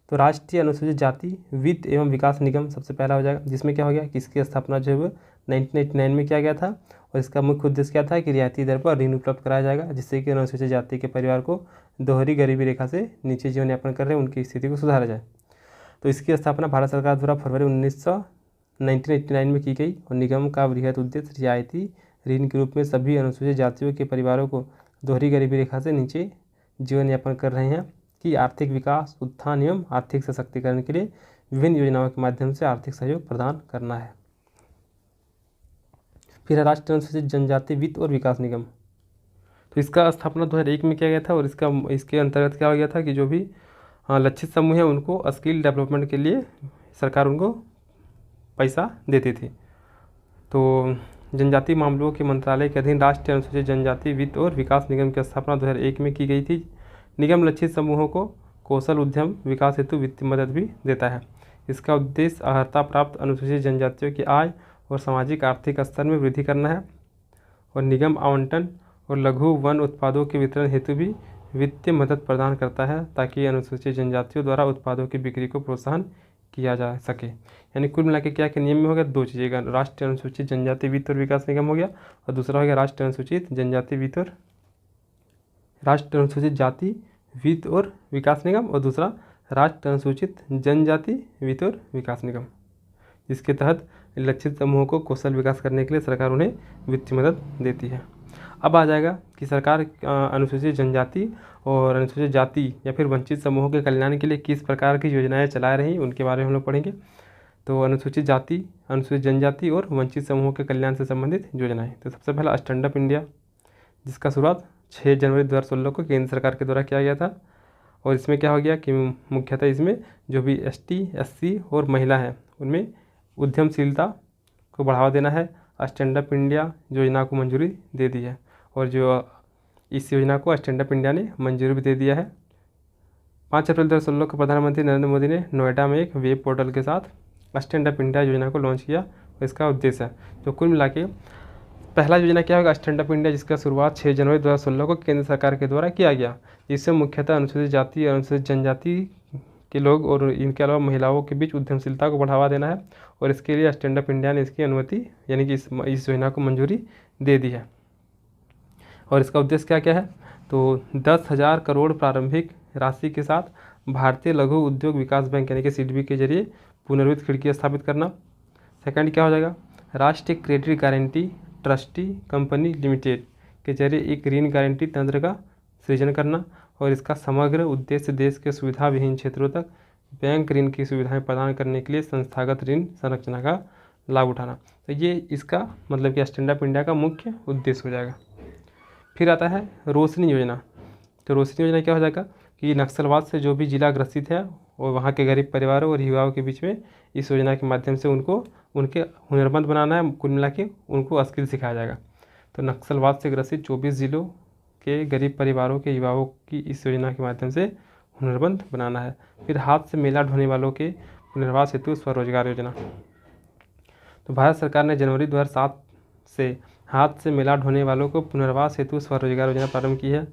तो राष्ट्रीय अनुसूचित जाति वित्त एवं विकास निगम सबसे पहला हो जाएगा, जिसमें क्या हो गया कि इसकी स्थापना जो है 1989 में किया गया था, और इसका मुख्य उद्देश्य क्या था कि रियायती दर पर ऋण उपलब्ध कराया जाएगा, जिससे कि अनुसूचित जाति के परिवार को दोहरी गरीबी रेखा से नीचे जीवन यापन कर रहे हैं उनकी स्थिति को सुधारा जाए। तो इसकी स्थापना भारत सरकार द्वारा फरवरी 1989 में की गई, और निगम का वृहद उद्देश्य रियायती ऋण के रूप में सभी अनुसूचित जातियों के परिवारों को दोहरी गरीबी रेखा से नीचे जीवन यापन कर रहे हैं कि आर्थिक विकास, उत्थान एवं आर्थिक सशक्तिकरण के लिए विभिन्न योजनाओं के माध्यम से आर्थिक सहयोग प्रदान करना है। फिर है राष्ट्रीय अनुसूचित जनजाति वित्त और विकास निगम, तो इसका स्थापना 2001 में किया गया था, और इसके अंतर्गत क्या हो गया था कि जो भी लक्षित समूह है उनको स्किल डेवलपमेंट के लिए सरकार उनको पैसा देती थी। तो जनजातीय मामलों के मंत्रालय के अधीन राष्ट्रीय अनुसूचित जनजाति वित्त और विकास निगम की स्थापना 2001 में की गई थी। निगम लक्षित समूहों को कौशल उद्यम विकास हेतु वित्तीय मदद भी देता है। इसका उद्देश्य अर्हता प्राप्त अनुसूचित जनजातियों की आय और सामाजिक आर्थिक स्तर में वृद्धि करना है, और निगम आवंटन और लघु वन उत्पादों के वितरण हेतु भी वित्तीय मदद प्रदान करता है, ताकि अनुसूचित जनजातियों द्वारा उत्पादों की बिक्री को प्रोत्साहन किया जा सके। यानी कुल मिला के क्या के नियम में हो गया, दो चीज़ें, राष्ट्रीय अनुसूचित जनजाति वित्त और विकास निगम हो गया, और दूसरा हो गया राष्ट्रीय अनुसूचित जाति वित्त और विकास निगम, और दूसरा राष्ट्रीय अनुसूचित जनजाति वित्त और विकास निगम, जिसके तहत लक्षित समूहों को कौशल विकास करने के लिए सरकार उन्हें वित्तीय मदद देती है। अब आ जाएगा कि सरकार अनुसूचित जनजाति और अनुसूचित जाति या फिर वंचित समूहों के कल्याण के लिए किस प्रकार की योजनाएं चला रही उनके बारे में हम लोग पढ़ेंगे। तो अनुसूचित जाति, अनुसूचित जनजाति और वंचित समूहों के कल्याण से संबंधित योजनाएं, तो सबसे पहला स्टैंड अप इंडिया, जिसका शुरुआत 6 जनवरी 2016 को केंद्र सरकार के द्वारा किया गया था, और इसमें क्या हो गया कि मुख्यतः इसमें जो भी ST, SC और महिला हैं उनमें उद्यमशीलता को बढ़ावा देना है। स्टैंड अप इंडिया योजना को मंजूरी दे दी है, और जो इस योजना को स्टैंड अप इंडिया ने मंजूरी भी दे दिया है। 5 अप्रैल 2016 को प्रधानमंत्री नरेंद्र मोदी ने नोएडा में एक वेब पोर्टल के साथ स्टैंड अप इंडिया योजना को लॉन्च किया, और इसका उद्देश्य है तो कुल मिला के पहला योजना क्या होगा, स्टैंड अप इंडिया, जिसका शुरुआत 6 जनवरी 2016 को केंद्र सरकार के द्वारा किया गया, जिससे मुख्यतः अनुसूचित जाति और अनुसूचित जनजाति के लोग और इनके अलावा महिलाओं के बीच उद्यमशीलता को बढ़ावा देना है, और इसके लिए स्टैंड अप इंडिया ने इसकी अनुमति यानी कि इस योजना को मंजूरी दे दी है। और इसका उद्देश्य क्या क्या है, तो 10,000 करोड़ प्रारंभिक राशि के साथ भारतीय लघु उद्योग विकास बैंक यानी कि CDB के जरिए पुनर्वित्त खिड़की स्थापित करना। सेकंड क्या हो जाएगा, राष्ट्रीय credit guarantee trustee company limited के जरिए एक ऋण गारंटी तंत्र का सृजन करना, और इसका समग्र उद्देश्य देश के सुविधा विहीन क्षेत्रों तक बैंक ऋण की सुविधाएं प्रदान करने के लिए संस्थागत ऋण संरचना का लाभ उठाना। तो ये इसका मतलब कि स्टैंड अप इंडिया का मुख्य उद्देश्य हो जाएगा। फिर आता है रोशनी योजना। तो रोशनी योजना क्या हो जाएगा कि नक्सलवाद से जो भी जिला ग्रसित है और वहाँ के गरीब परिवारों और युवाओं के बीच में इस योजना के माध्यम से उनको उनके हुनरमंद बनाना है, कुल मिला के उनको स्किल सिखाया जाएगा। तो नक्सलवाद से ग्रसित 24 जिलों के गरीब परिवारों के युवाओं की इस योजना के माध्यम से हुनरमंद बनाना है। फिर हाथ से मेला ढोने वालों के पुनर्वास हेतु स्वरोजगार योजना। तो भारत सरकार ने जनवरी 2007 से हाथ से मेला ढोने वालों को पुनर्वास हेतु स्वरोजगार योजना प्रारंभ की है,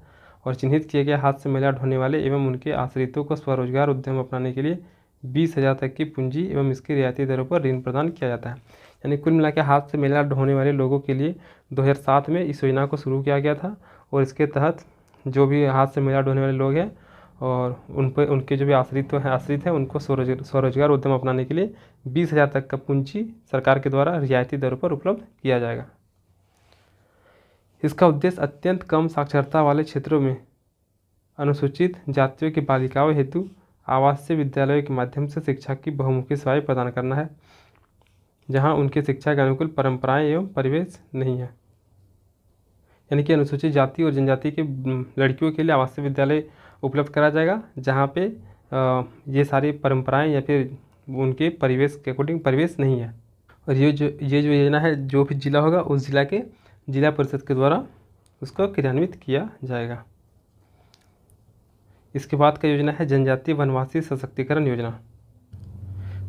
और चिन्हित किए गए हाथ से मेला ढोने वाले एवं उनके आश्रितों को स्वरोजगार उद्यम अपनाने के लिए 20,000 तक की पूंजी एवं इसकी रियायती दरों पर ऋण प्रदान किया जाता है। यानी कुल मिला के हाथ से मैला ढोने वाले लोगों के लिए 2007 में इस योजना को शुरू किया गया था। और इसके तहत जो भी हाथ से मैला ढोने वाले लोग हैं और उन पर उनके जो भी आश्रित हैं उनको स्वरोजगार उद्यम अपनाने के लिए 20,000 तक का पूंजी सरकार के द्वारा रियायती दरों पर उपलब्ध किया जाएगा। इसका उद्देश्य अत्यंत कम साक्षरता वाले क्षेत्रों में अनुसूचित जातियों की बालिकाओं हेतु आवासीय विद्यालयों के माध्यम से शिक्षा की बहुमुखी सेवाएं प्रदान करना है, जहां उनकी शिक्षा के अनुकूल परंपराएं एवं परिवेश नहीं है। यानी कि अनुसूचित जाति और जनजाति के लड़कियों के लिए आवासीय विद्यालय उपलब्ध करा जाएगा, जहाँ पे ये सारी परंपराएं या फिर उनके परिवेश के अकॉर्डिंग परिवेश नहीं है। और ये जो योजना है, जो भी जिला होगा उस जिला के जिला परिषद के द्वारा उसको क्रियान्वित किया जाएगा। इसके बाद का योजना है जनजातीय वनवासी सशक्तिकरण योजना।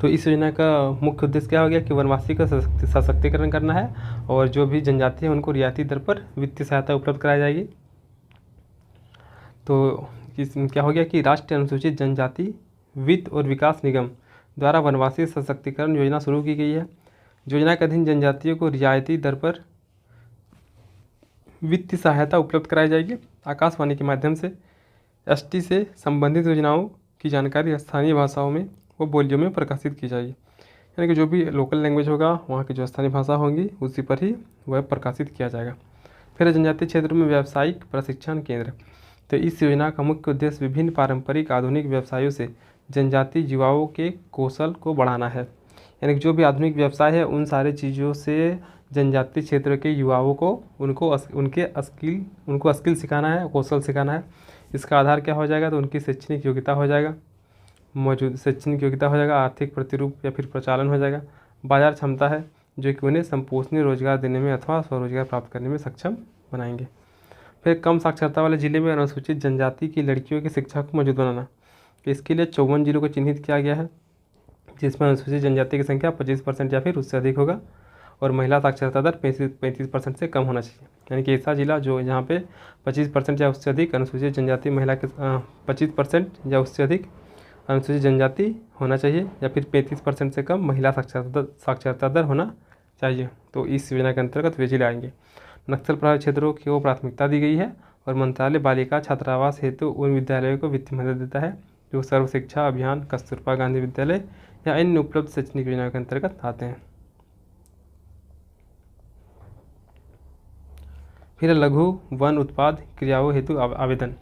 तो इस योजना का मुख्य उद्देश्य क्या हो गया कि वनवासी का सशक्तिकरण करना है और जो भी जनजाति है उनको रियायती दर पर वित्तीय सहायता उपलब्ध कराई जाएगी। तो क्या हो गया कि राष्ट्रीय अनुसूचित जनजाति वित्त और विकास निगम द्वारा वनवासी सशक्तिकरण योजना शुरू की गई है। योजना के अधीन जनजातियों को रियायती दर पर वित्तीय सहायता उपलब्ध कराई जाएगी। आकाशवाणी के माध्यम से एसटी से संबंधित योजनाओं की जानकारी स्थानीय भाषाओं में व बोलियों में प्रकाशित की जाएगी। यानी कि जो भी लोकल लैंग्वेज होगा वहाँ की जो स्थानीय भाषा होंगी उसी पर ही वह प्रकाशित किया जाएगा। फिर जनजातीय क्षेत्र में व्यावसायिक प्रशिक्षण केंद्र। तो इस योजना का मुख्य उद्देश्य विभिन्न पारंपरिक आधुनिक व्यवसायों से जनजातीय युवाओं के कौशल को बढ़ाना है। यानी कि जो भी आधुनिक व्यवसाय है उन सारी चीज़ों से जनजातीय क्षेत्र के युवाओं को उनको स्किल सिखाना है, कौशल सिखाना है। इसका आधार क्या हो जाएगा, तो उनकी शैक्षणिक योग्यता हो जाएगा, आर्थिक प्रतिरूप या फिर प्रचालन हो जाएगा, बाजार क्षमता है जो कि उन्हें संपोषणीय रोजगार देने में अथवा स्वरोजगार प्राप्त करने में सक्षम बनाएंगे। फिर कम साक्षरता वाले जिले में अनुसूचित जनजाति की लड़कियों की शिक्षा को मौजूद बनाना। इसके लिए 54 जिलों को चिन्हित किया गया है, जिसमें अनुसूचित जनजाति की संख्या 25% या फिर उससे अधिक होगा और महिला साक्षरता दर 35% से कम होना चाहिए। यानी कि ऐसा जिला जो जहाँ पे 25% या उससे अधिक अनुसूचित जनजाति महिला के 25% या उससे अधिक अनुसूचित जनजाति होना चाहिए या फिर 35% से कम महिला साक्षरता दर होना चाहिए। तो इस योजना के अंतर्गत वे जिले आएंगे। नक्सल प्रभावित क्षेत्रों को प्राथमिकता दी गई है और मंत्रालय बालिका छात्रावास हेतु उन विद्यालयों को वित्तीय मदद देता है जो सर्व शिक्षा अभियान, कस्तूरबा गांधी विद्यालय या अन्य उपलब्ध शैक्षणिक योजनाओं के अंतर्गत आते हैं। फिर लघु वन उत्पाद क्रियाओं हेतु आवेदन।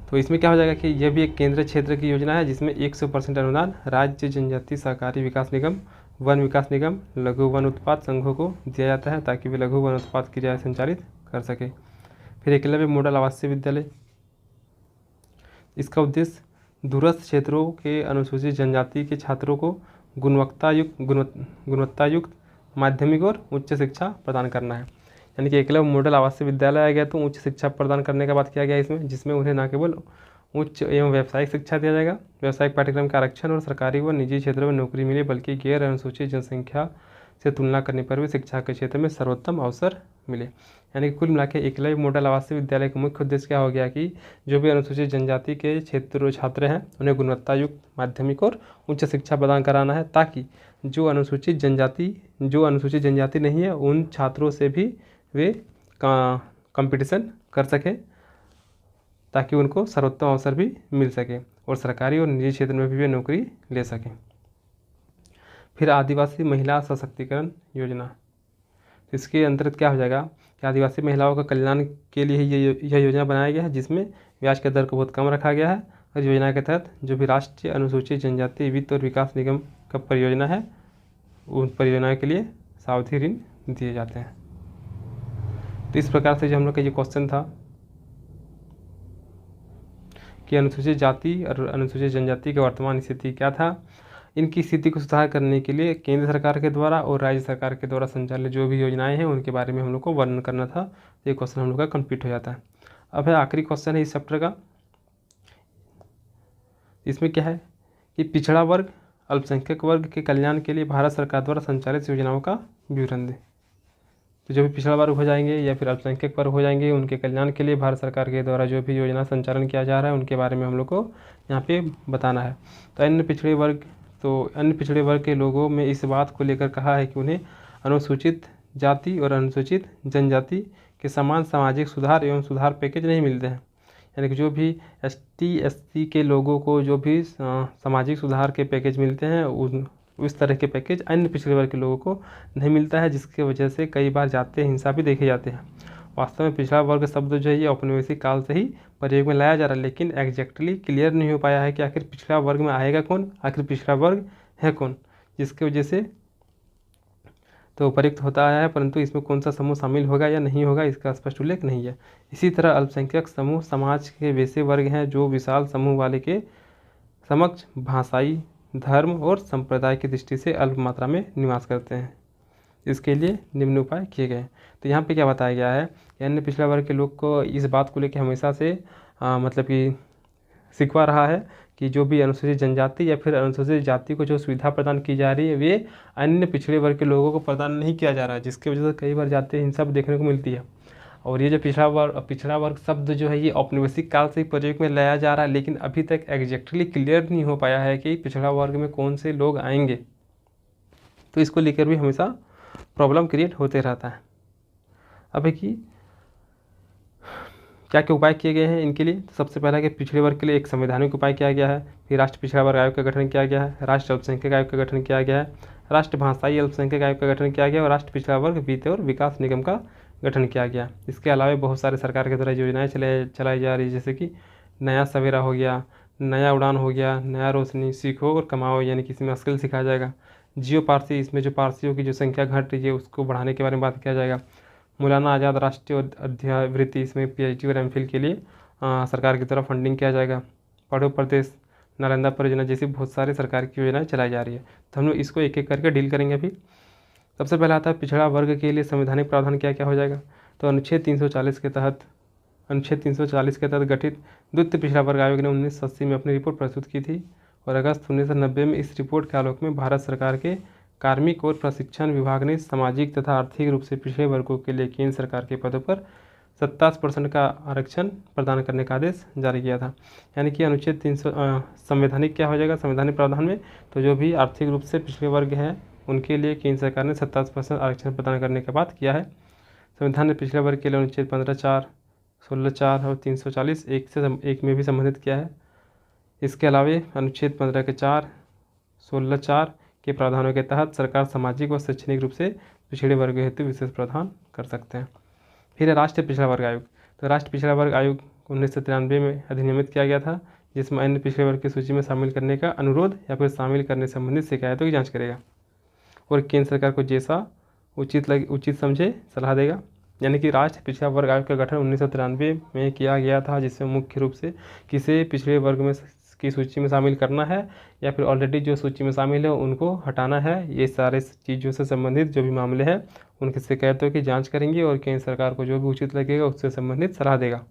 तो इसमें क्या हो जाएगा कि यह भी एक केंद्रीय क्षेत्र की योजना है जिसमें 100% अनुदान राज्य जनजाति सहकारी विकास निगम, वन विकास निगम, लघु वन उत्पाद संघों को दिया जाता है ताकि वे लघु वन उत्पाद क्रियाएं संचालित कर सके। फिर एकलव्य मॉडल आवासीय विद्यालय। इसका उद्देश्य दूरस्थ क्षेत्रों के अनुसूचित जनजाति के छात्रों को गुणवत्तायुक्त माध्यमिक और उच्च शिक्षा प्रदान करना है। यानी कि एकलव्य मॉडल आवासीय विद्यालय आ गया तो उच्च शिक्षा प्रदान करने का बात किया गया इसमें, जिसमें उन्हें न केवल उच्च एवं व्यावसायिक शिक्षा दिया जाएगा, व्यावसायिक पाठ्यक्रम का आरक्षण और सरकारी व निजी क्षेत्रों में नौकरी मिले, बल्कि गैर अनुसूचित जनसंख्या से तुलना करने पर भी शिक्षा के क्षेत्र में सर्वोत्तम अवसर मिले। यानी कि कुल मिला के एकलव्य मॉडल आवासीय विद्यालय का मुख्य उद्देश्य क्या हो गया कि जो भी अनुसूचित जनजाति के छात्र हैं उन्हें गुणवत्तायुक्त माध्यमिक और उच्च शिक्षा प्रदान कराना है, ताकि जो अनुसूचित जनजाति नहीं है उन छात्रों से भी वे कंपटीशन कर सकें, ताकि उनको सर्वोत्तम अवसर भी मिल सके और सरकारी और निजी क्षेत्र में भी वे नौकरी ले सकें। फिर आदिवासी महिला सशक्तिकरण योजना। तो इसके अंतर्गत क्या हो जाएगा कि आदिवासी महिलाओं का कल्याण के लिए यह योजना बनाया गया है, जिसमें ब्याज की दर को बहुत कम रखा गया है और योजना के तहत जो भी राष्ट्रीय अनुसूचित जनजाति वित्त और विकास निगम का परियोजना है उन परियोजनाओं के लिए सावधि ऋण दिए जाते हैं। तो इस प्रकार से जो हम लोग का ये क्वेश्चन था कि अनुसूचित जाति और अनुसूचित जनजाति का वर्तमान स्थिति क्या था, इनकी स्थिति को सुधार करने के लिए केंद्र सरकार के द्वारा और राज्य सरकार के द्वारा संचालित जो भी योजनाएं हैं उनके बारे में हम लोग को वर्णन करना था। ये क्वेश्चन हम लोग का कंप्लीट हो जाता है। अब है आखिरी क्वेश्चन है इस चैप्टर का। इसमें क्या है कि पिछड़ा वर्ग अल्पसंख्यक वर्ग के कल्याण के लिए भारत सरकार द्वारा संचालित योजनाओं का विवरण दें। तो जो भी पिछड़ा वर्ग हो जाएंगे या फिर अल्पसंख्यक वर्ग हो जाएंगे उनके कल्याण के लिए भारत सरकार के द्वारा जो भी योजना संचालन किया जा रहा है उनके बारे में हम लोग को यहाँ पे बताना है। तो अन्य पिछड़े वर्ग के लोगों में इस बात को लेकर कहा है कि उन्हें अनुसूचित जाति और अनुसूचित जनजाति के समान सामाजिक सुधार एवं सुधार पैकेज नहीं मिलते हैं। यानी कि जो भी ST SC के लोगों को जो भी सामाजिक सुधार के पैकेज मिलते हैं उस तरह के पैकेज अन्य पिछड़े वर्ग के लोगों को नहीं मिलता है, जिसकी वजह से कई बार जातीय हिंसा भी देखे जाते हैं। वास्तव में पिछड़ा वर्ग शब्द जो है ये औपनिवेशिक काल से ही प्रयोग में लाया जा रहा है, लेकिन एग्जैक्टली क्लियर नहीं हो पाया है कि आखिर पिछड़ा वर्ग में आएगा कौन, आखिर पिछड़ा वर्ग है कौन, जिसकी वजह से तो प्रयुक्त होता आया है, परंतु इसमें कौन सा समूह शामिल होगा या नहीं होगा इसका स्पष्ट उल्लेख नहीं है। इसी तरह अल्पसंख्यक समूह समाज के वैसे वर्ग हैं जो विशाल समूह वाले के समक्ष भाषाई, धर्म और संप्रदाय की दृष्टि से अल्प मात्रा में निवास करते हैं। इसके लिए निम्न उपाय किए गए। तो यहाँ पे क्या बताया गया है कि अन्य पिछड़ा वर्ग के लोग को इस बात को लेकर हमेशा से मतलब कि सिखवा रहा है कि जो भी अनुसूचित जनजाति या फिर अनुसूचित जाति को जो सुविधा प्रदान की जा रही है वे अन्य पिछड़े वर्ग के लोगों को प्रदान नहीं किया जा रहा है, जिसकी वजह से कई बार जातीय हिंसा देखने को मिलती है। और ये जो पिछड़ा वर्ग शब्द जो है ये औपनिवेशिक काल से ही प्रयोग में लाया जा रहा है, लेकिन अभी तक एग्जैक्टली क्लियर नहीं हो पाया है कि पिछड़ा वर्ग में कौन से लोग आएंगे। तो इसको लेकर भी हमेशा प्रॉब्लम क्रिएट होते रहता है। अभी की क्या क्या उपाय किए गए हैं इनके लिए। तो सबसे पहला कि पिछड़े वर्ग के लिए एक संवैधानिक उपाय किया गया है, फिर राष्ट्रीय पिछड़ा वर्ग आयोग का गठन किया गया है, राष्ट्रीय अल्पसंख्यक आयोग का गठन किया गया है, राष्ट्रीय भाषाई अल्पसंख्यक आयोग का गठन किया गया और राष्ट्रीय पिछड़ा वर्ग वित्त और विकास निगम का गठन किया गया। इसके अलावा बहुत सारे सरकार के द्वारा योजनाएं चलाई जा रही है, जैसे कि नया सवेरा हो गया, नया उड़ान हो गया, नया रोशनी, सीखो और कमाओ, यानी कि इसमें स्किल सिखाया जाएगा। जियो पारसी, इसमें जो पारसियों की जो संख्या घट रही है उसको बढ़ाने के बारे में बात किया जाएगा। मौलाना आज़ाद राष्ट्रीय अध्यावृत्ति, इसमें PhD और MPhil के लिए सरकार की तरफ फंडिंग किया जाएगा। पढ़ो प्रदेश, नालंदा परियोजना जैसी बहुत सारी सरकार की योजनाएं चलाई जा रही है। तो हम लोग इसको एक एक करके डील करेंगे। अभी सबसे पहला आता है पिछड़ा वर्ग के लिए संवैधानिक प्रावधान क्या क्या हो जाएगा। तो अनुच्छेद 340 के तहत गठित द्वितीय पिछड़ा वर्ग आयोग ने 1980 में अपनी रिपोर्ट प्रस्तुत की थी और अगस्त 1990 में इस रिपोर्ट के आलोक में भारत सरकार के कार्मिक और प्रशिक्षण विभाग ने सामाजिक तथा आर्थिक रूप से पिछड़े वर्गों के लिए केंद्र सरकार के पदों पर 27% का आरक्षण प्रदान करने का आदेश जारी किया था। यानी कि अनुच्छेद 300 संवैधानिक क्या हो जाएगा संवैधानिक प्रावधान में, तो जो भी आर्थिक रूप से पिछड़े वर्ग हैं उनके लिए केंद्र सरकार ने 27% आरक्षण प्रदान करने की बात किया है। संविधान ने पिछड़े वर्ग के लिए अनुच्छेद 15(4), 16(4) और 340 एक में भी संबंधित किया है। इसके अलावा अनुच्छेद 15 के 4, 16(4) के प्रावधानों के तहत सरकार सामाजिक व शैक्षणिक रूप से पिछड़े वर्ग हेतु विशेष प्रावधान कर सकते हैं। फिर है राष्ट्रीय पिछड़ा वर्ग आयोग। तो राष्ट्रीय पिछड़ा वर्ग आयोग 1993 में अधिनियमित किया गया था, जिसमें अन्य पिछड़े वर्ग की सूची में शामिल करने का अनुरोध या फिर शामिल करने संबंधित शिकायतों की जांच करेगा और केंद्र सरकार को जैसा उचित समझे सलाह देगा। यानी कि राष्ट्रीय पिछड़ा वर्ग आयोग का गठन 1993 में किया गया था, जिसमें मुख्य रूप से किसी पिछड़े वर्ग में की सूची में शामिल करना है या फिर ऑलरेडी जो सूची में शामिल है उनको हटाना है। ये सारे चीज़ों से संबंधित जो भी मामले हैं उनकी शिकायतों की जांच करेंगे और केंद्र सरकार को जो भी उचित लगेगा उससे संबंधित सलाह देगा।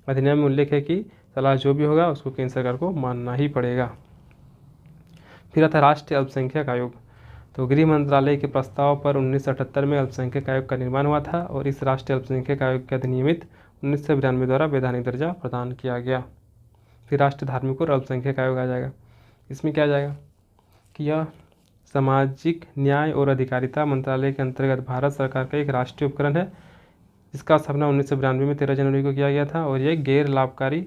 अधिनियम में उल्लेख है कि सलाह जो भी होगा उसको केंद्र सरकार को मानना ही पड़ेगा। फिर आता राष्ट्रीय अल्पसंख्यक आयोग। तो गृह मंत्रालय के प्रस्ताव पर 1978 में अल्पसंख्यक आयोग का निर्माण हुआ था और इस राष्ट्रीय अल्पसंख्यक आयोग के अधिनियमित 1992 द्वारा वैधानिक दर्जा प्रदान किया गया। फिर राष्ट्रीय धार्मिक और अल्पसंख्यक आयोग आ जाएगा। इसमें क्या आ जाएगा कि यह सामाजिक न्याय और अधिकारिता मंत्रालय के अंतर्गत भारत सरकार का एक राष्ट्रीय उपकरण है, जिसका स्थापना 1992 में 13 जनवरी को किया गया था और यह गैर लाभकारी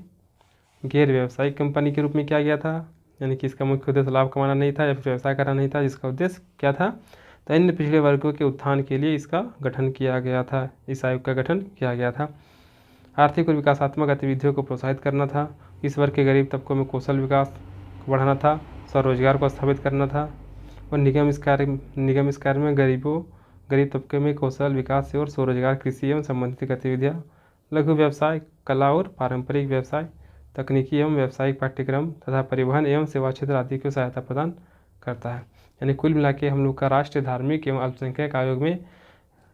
गैर व्यावसायिक कंपनी के रूप में किया गया था। यानी कि इसका मुख्य उद्देश्य लाभ कमाना नहीं था या फिर व्यवसाय करना नहीं था, जिसका उद्देश्य क्या था, तो अन्य पिछड़े वर्गों के उत्थान के लिए इसका गठन किया गया था। इस आयोग का गठन किया गया था। आर्थिक और विकासात्मक गतिविधियों को प्रोत्साहित करना था। इस वर्ग के गरीब तबकों में कौशल विकास को बढ़ाना था, स्वरोजगार को स्थापित करना था और निगम इस कार्य में गरीब तबके में कौशल विकास और स्वरोजगार, कृषि एवं संबंधित गतिविधियाँ, लघु व्यवसाय, कला और पारंपरिक व्यवसाय, तकनीकी एवं व्यावसायिक पाठ्यक्रम तथा परिवहन एवं सेवा क्षेत्र आदि को सहायता प्रदान करता है। यानी कुल मिला के हम लोग का राष्ट्रीय धार्मिक एवं अल्पसंख्यक आयोग में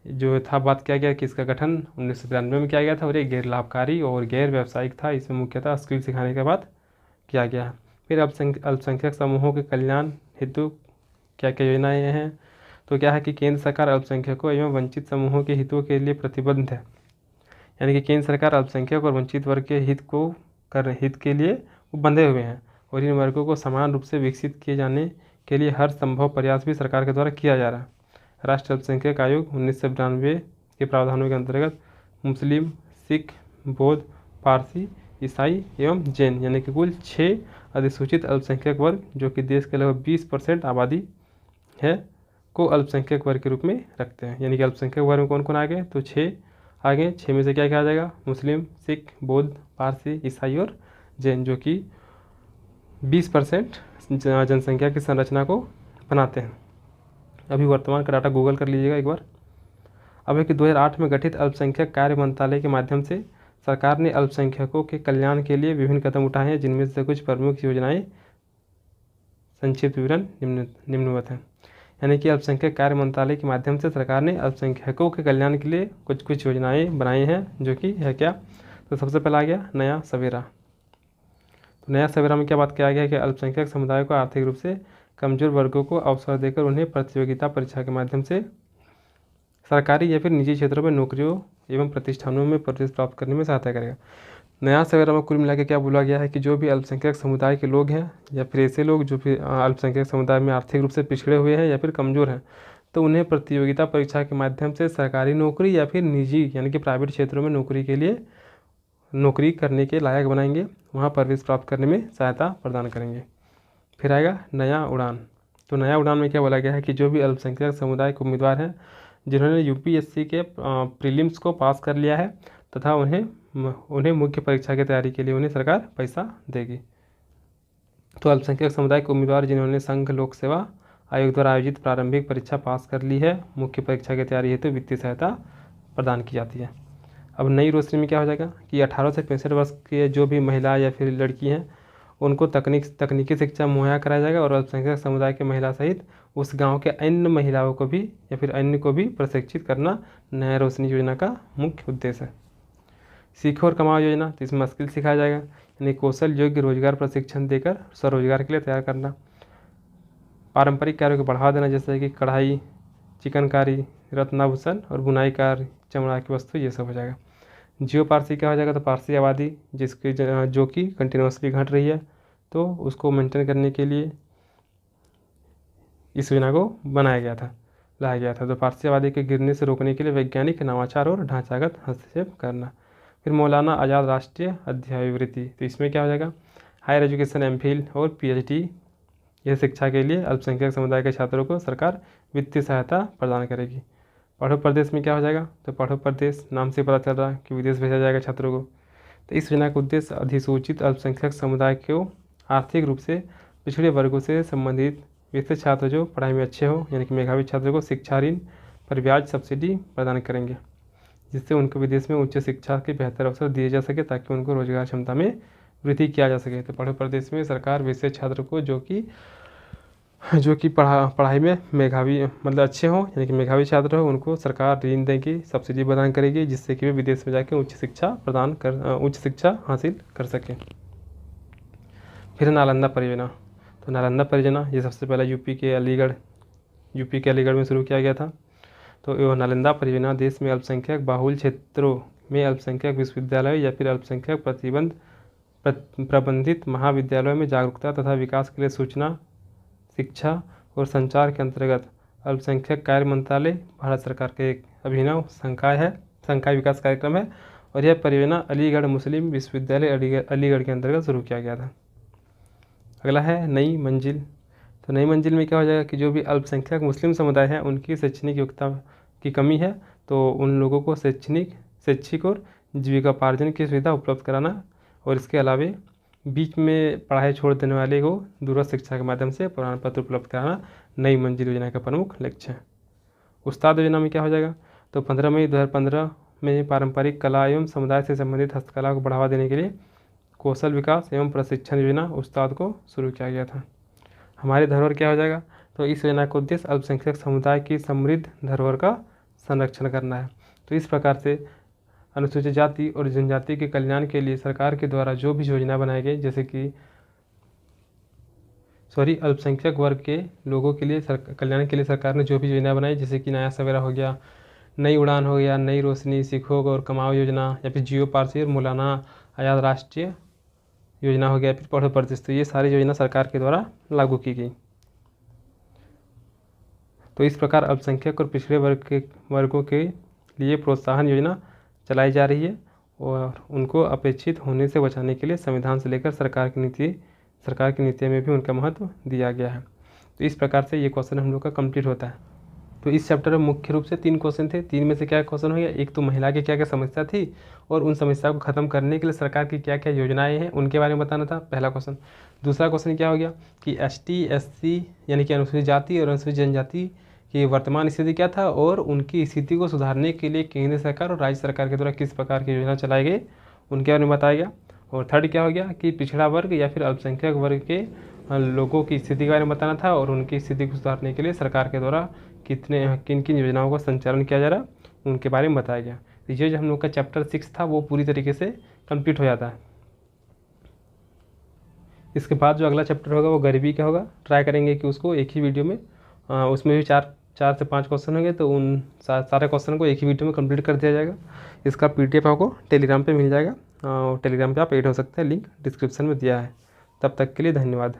जो था बात किया गया कि इसका गठन 1993 में किया गया था और ये गैर लाभकारी और गैर व्यावसायिक था। इसमें मुख्यतः स्किल सिखाने के बाद किया गया है। फिर अल्पसंख्यक समूहों के कल्याण हेतु क्या क्या योजनाएँ हैं। तो क्या है कि केंद्र सरकार अल्पसंख्यकों एवं वंचित समूहों के हितों के लिए प्रतिबद्ध है। यानी कि केंद्र सरकार अल्पसंख्यक और वंचित वर्ग के हित के लिए वो बंधे हुए हैं और इन वर्गों को समान रूप से विकसित किए जाने के लिए हर संभव प्रयास भी सरकार के द्वारा किया जा रहा है। राष्ट्रीय अल्पसंख्यक आयोग 1992 के प्रावधानों के अंतर्गत मुस्लिम, सिख, बौद्ध, पारसी, ईसाई एवं जैन यानी कि कुल 6 अधिसूचित अल्पसंख्यक वर्ग जो कि देश के लगभग 20% आबादी है को अल्पसंख्यक वर्ग के रूप में रखते हैं। यानी कि अल्पसंख्यक वर्ग में कौन कौन आ गए, तो 6 आ गए। 6 में से क्या क्या आ जाएगा, मुस्लिम, सिख, बौद्ध, पारसी, ईसाई और जैन, जो कि 20% जनसंख्या की संरचना को बनाते हैं। अभी वर्तमान का डाटा गूगल कर लीजिएगा एक बार। अब है कि 2008 में गठित अल्पसंख्यक कार्य मंत्रालय के माध्यम से सरकार ने अल्पसंख्यकों के कल्याण के लिए विभिन्न कदम उठाए हैं, जिनमें से कुछ प्रमुख योजनाएं संक्षिप्त विवरण निम्नवत हैं। यानी कि अल्पसंख्यक कार्य मंत्रालय के माध्यम से सरकार ने अल्पसंख्यकों के कल्याण के लिए कुछ योजनाएं बनाई हैं, जो कि है क्या, तो सबसे पहला आ गया नया सवेरा। तो नया सवेरा में क्या बात किया गया है कि अल्पसंख्यक समुदाय को आर्थिक रूप से कमजोर वर्गों को अवसर देकर उन्हें प्रतियोगिता परीक्षा के माध्यम से सरकारी या फिर निजी क्षेत्रों में नौकरियों एवं प्रतिष्ठानों में प्रवेश प्राप्त करने में सहायता करेगा। नया सवेरा में कुल मिलाकर क्या बोला गया है कि जो भी अल्पसंख्यक समुदाय के लोग हैं या फिर ऐसे लोग जो भी अल्पसंख्यक समुदाय में आर्थिक रूप से पिछड़े हुए हैं या फिर कमज़ोर हैं, तो उन्हें प्रतियोगिता परीक्षा के माध्यम से सरकारी नौकरी या फिर निजी यानी कि प्राइवेट क्षेत्रों में नौकरी के लिए नौकरी करने के लायक बनाएंगे, वहाँ प्रवेश प्राप्त करने में सहायता प्रदान करेंगे। फिर आएगा नया उड़ान। तो नया उड़ान में क्या बोला गया है कि जो भी अल्पसंख्यक समुदाय के उम्मीदवार हैं जिन्होंने यूपीएससी के प्रीलिम्स को पास कर लिया है तथा उन्हें मुख्य परीक्षा की तैयारी के लिए उन्हें सरकार पैसा देगी। तो अल्पसंख्यक समुदाय के उम्मीदवार जिन्होंने संघ लोक सेवा आयोग द्वारा आयोजित प्रारंभिक परीक्षा पास कर ली है, मुख्य परीक्षा की तैयारी हेतु वित्तीय सहायता प्रदान की जाती है। अब नई रोशनी में क्या हो जाएगा कि 18 से 65 वर्ष के जो भी महिला या फिर लड़की हैं उनको तकनीकी शिक्षा मुहैया कराया जाएगा और अल्पसंख्यक समुदाय के महिला सहित उस गांव के अन्य महिलाओं को भी या फिर अन्य को भी प्रशिक्षित करना नया रोशनी योजना का मुख्य उद्देश्य है। सीखो और कमाओ योजना, तो इसमें स्किल सिखाया जाएगा यानी कौशल योग्य रोजगार प्रशिक्षण देकर स्वरोजगार के लिए तैयार करना। पारंपरिक कार्यों को बढ़ावा देना, जैसे कि कढ़ाई, चिकनकारी, रत्नाभूषण और बुनाई कार्य, चमड़ा की वस्तु, ये सब हो जाएगा। जियो पारसी क्या हो जाएगा, तो पारसी आबादी जो कि कंटिन्यूसली घट रही है, तो उसको मेंटेन करने के लिए इस योजना को लाया गया था। तो पारसी आबादी के गिरने से रोकने के लिए वैज्ञानिक नवाचार और ढांचागत हस्तक्षेप करना। फिर मौलाना आज़ाद राष्ट्रीय अध्यावृत्ति, तो इसमें क्या हो जाएगा, हायर एजुकेशन एमफिल और पीएचडी यह शिक्षा के लिए अल्पसंख्यक समुदाय के छात्रों को सरकार वित्तीय सहायता प्रदान करेगी। पढ़ो प्रदेश में क्या हो जाएगा, तो पढ़ो प्रदेश नाम से पता चल रहा है कि विदेश भेजा जाएगा छात्रों को। तो इस योजना का उद्देश्य अधिसूचित अल्पसंख्यक समुदाय को आर्थिक रूप से पिछड़े वर्गों से संबंधित वैसे छात्र जो पढ़ाई में अच्छे हों यानी कि मेधावी छात्रों को शिक्षा ऋण पर ब्याज सब्सिडी प्रदान करेंगे, जिससे उनको विदेश में उच्च शिक्षा के बेहतर अवसर दिए जा सके ताकि उनको रोजगार क्षमता में वृद्धि किया जा सके। तो पढ़ो प्रदेश में सरकार वैसे छात्र को जो कि पढ़ाई में मेधावी मतलब अच्छे हों यानी कि मेधावी छात्र हो, उनको सरकार ऋण देगी, सब्सिडी प्रदान करेगी, जिससे कि वे विदेश में जाकर उच्च शिक्षा हासिल कर सकें। फिर नालंदा परियोजना, तो नालंदा परियोजना ये सबसे पहले यूपी के अलीगढ़ में शुरू किया गया था। तो नालंदा परियोजना देश में अल्पसंख्यक बाहुल क्षेत्रों में अल्पसंख्यक विश्वविद्यालय या फिर अल्पसंख्यक प्रबंधित महाविद्यालयों में जागरूकता तथा विकास के लिए सूचना, शिक्षा और संचार के अंतर्गत अल्पसंख्यक कार्य मंत्रालय भारत सरकार का एक अभिनव संकाय विकास कार्यक्रम है और यह परियोजना अलीगढ़ मुस्लिम विश्वविद्यालय अलीगढ़ के अंतर्गत शुरू किया गया था। अगला है नई मंजिल। तो नई मंजिल में क्या हो जाएगा कि जो भी अल्पसंख्यक मुस्लिम समुदाय है उनकी शैक्षणिक योग्यता की कमी है, तो उन लोगों को शैक्षिक और जीविकोपार्जन की सुविधा उपलब्ध कराना और इसके अलावा बीच में पढ़ाई छोड़ देने वाले को दूरस्थ शिक्षा के माध्यम से प्रमाण पत्र उपलब्ध कराना नई मंजिल योजना का प्रमुख लक्ष्य है। उस्ताद योजना में क्या हो जाएगा, तो 15 मई 2015 में पारंपरिक कला एवं समुदाय से संबंधित हस्तकला को बढ़ावा देने के लिए कौशल विकास एवं प्रशिक्षण योजना उस्ताद को शुरू किया गया था। हमारी धरोहर क्या हो जाएगा, तो इस योजना का उद्देश्य अल्पसंख्यक समुदाय की समृद्ध धरोहर का संरक्षण करना है। तो इस प्रकार से अनुसूचित जाति और जनजाति के कल्याण के लिए सरकार के द्वारा जो भी योजना बनाई गई, जैसे कि अल्पसंख्यक वर्ग के लोगों के लिए कल्याण के लिए सरकार ने जो भी योजना बनाई, जैसे कि नया सवेरा हो गया, नई उड़ान हो गया, नई रोशनी, सीखो और कमाओ योजना, या फिर जियो पारसी और मौलाना आज़ाद राष्ट्रीय योजना हो गया, फिर पढ़ो प्रदेश, तो ये सारी योजना सरकार के द्वारा लागू की गई। तो इस प्रकार अल्पसंख्यक और पिछड़े वर्गों के लिए प्रोत्साहन योजना चलाई जा रही है और उनको अपेक्षित होने से बचाने के लिए संविधान से लेकर सरकार की नीतियों में भी उनका महत्व दिया गया है। तो इस प्रकार से ये क्वेश्चन हम लोग का कंप्लीट होता है। तो इस चैप्टर में मुख्य रूप से 3 क्वेश्चन थे। 3 में से क्या क्वेश्चन हो गया, एक तो महिला की क्या क्या समस्या थी और उन समस्या को खत्म करने के लिए सरकार की क्या क्या योजनाएं हैं उनके बारे में बताना था, पहला क्वेश्चन। दूसरा क्वेश्चन क्या हो गया कि ST SC यानी कि अनुसूचित जाति और अनुसूचित जनजाति की वर्तमान स्थिति क्या था और उनकी स्थिति को सुधारने के लिए केंद्र सरकार और राज्य सरकार के द्वारा किस प्रकार की योजना चलाई गई उनके बारे में बताया गया। और थर्ड क्या हो गया कि पिछड़ा वर्ग या फिर अल्पसंख्यक वर्ग के लोगों की स्थिति के बारे में बताना था और उनकी स्थिति को सुधारने के लिए सरकार के द्वारा किन किन योजनाओं का संचालन किया जा रहा है उनके बारे में बताया गया। तो ये जो हम लोग का चैप्टर 6 था वो पूरी तरीके से कंप्लीट हो जाता है। इसके बाद जो अगला चैप्टर होगा वो गरीबी का होगा। ट्राई करेंगे कि उसको एक ही वीडियो में उसमें भी 4 से 5 क्वेश्चन होंगे, तो उन सारे क्वेश्चन को एक ही वीडियो में कंप्लीट कर दिया जाएगा। इसका PDF आपको टेलीग्राम पे मिल जाएगा और टेलीग्राम पे आप ऐड हो सकते हैं, लिंक डिस्क्रिप्शन में दिया है। तब तक के लिए धन्यवाद।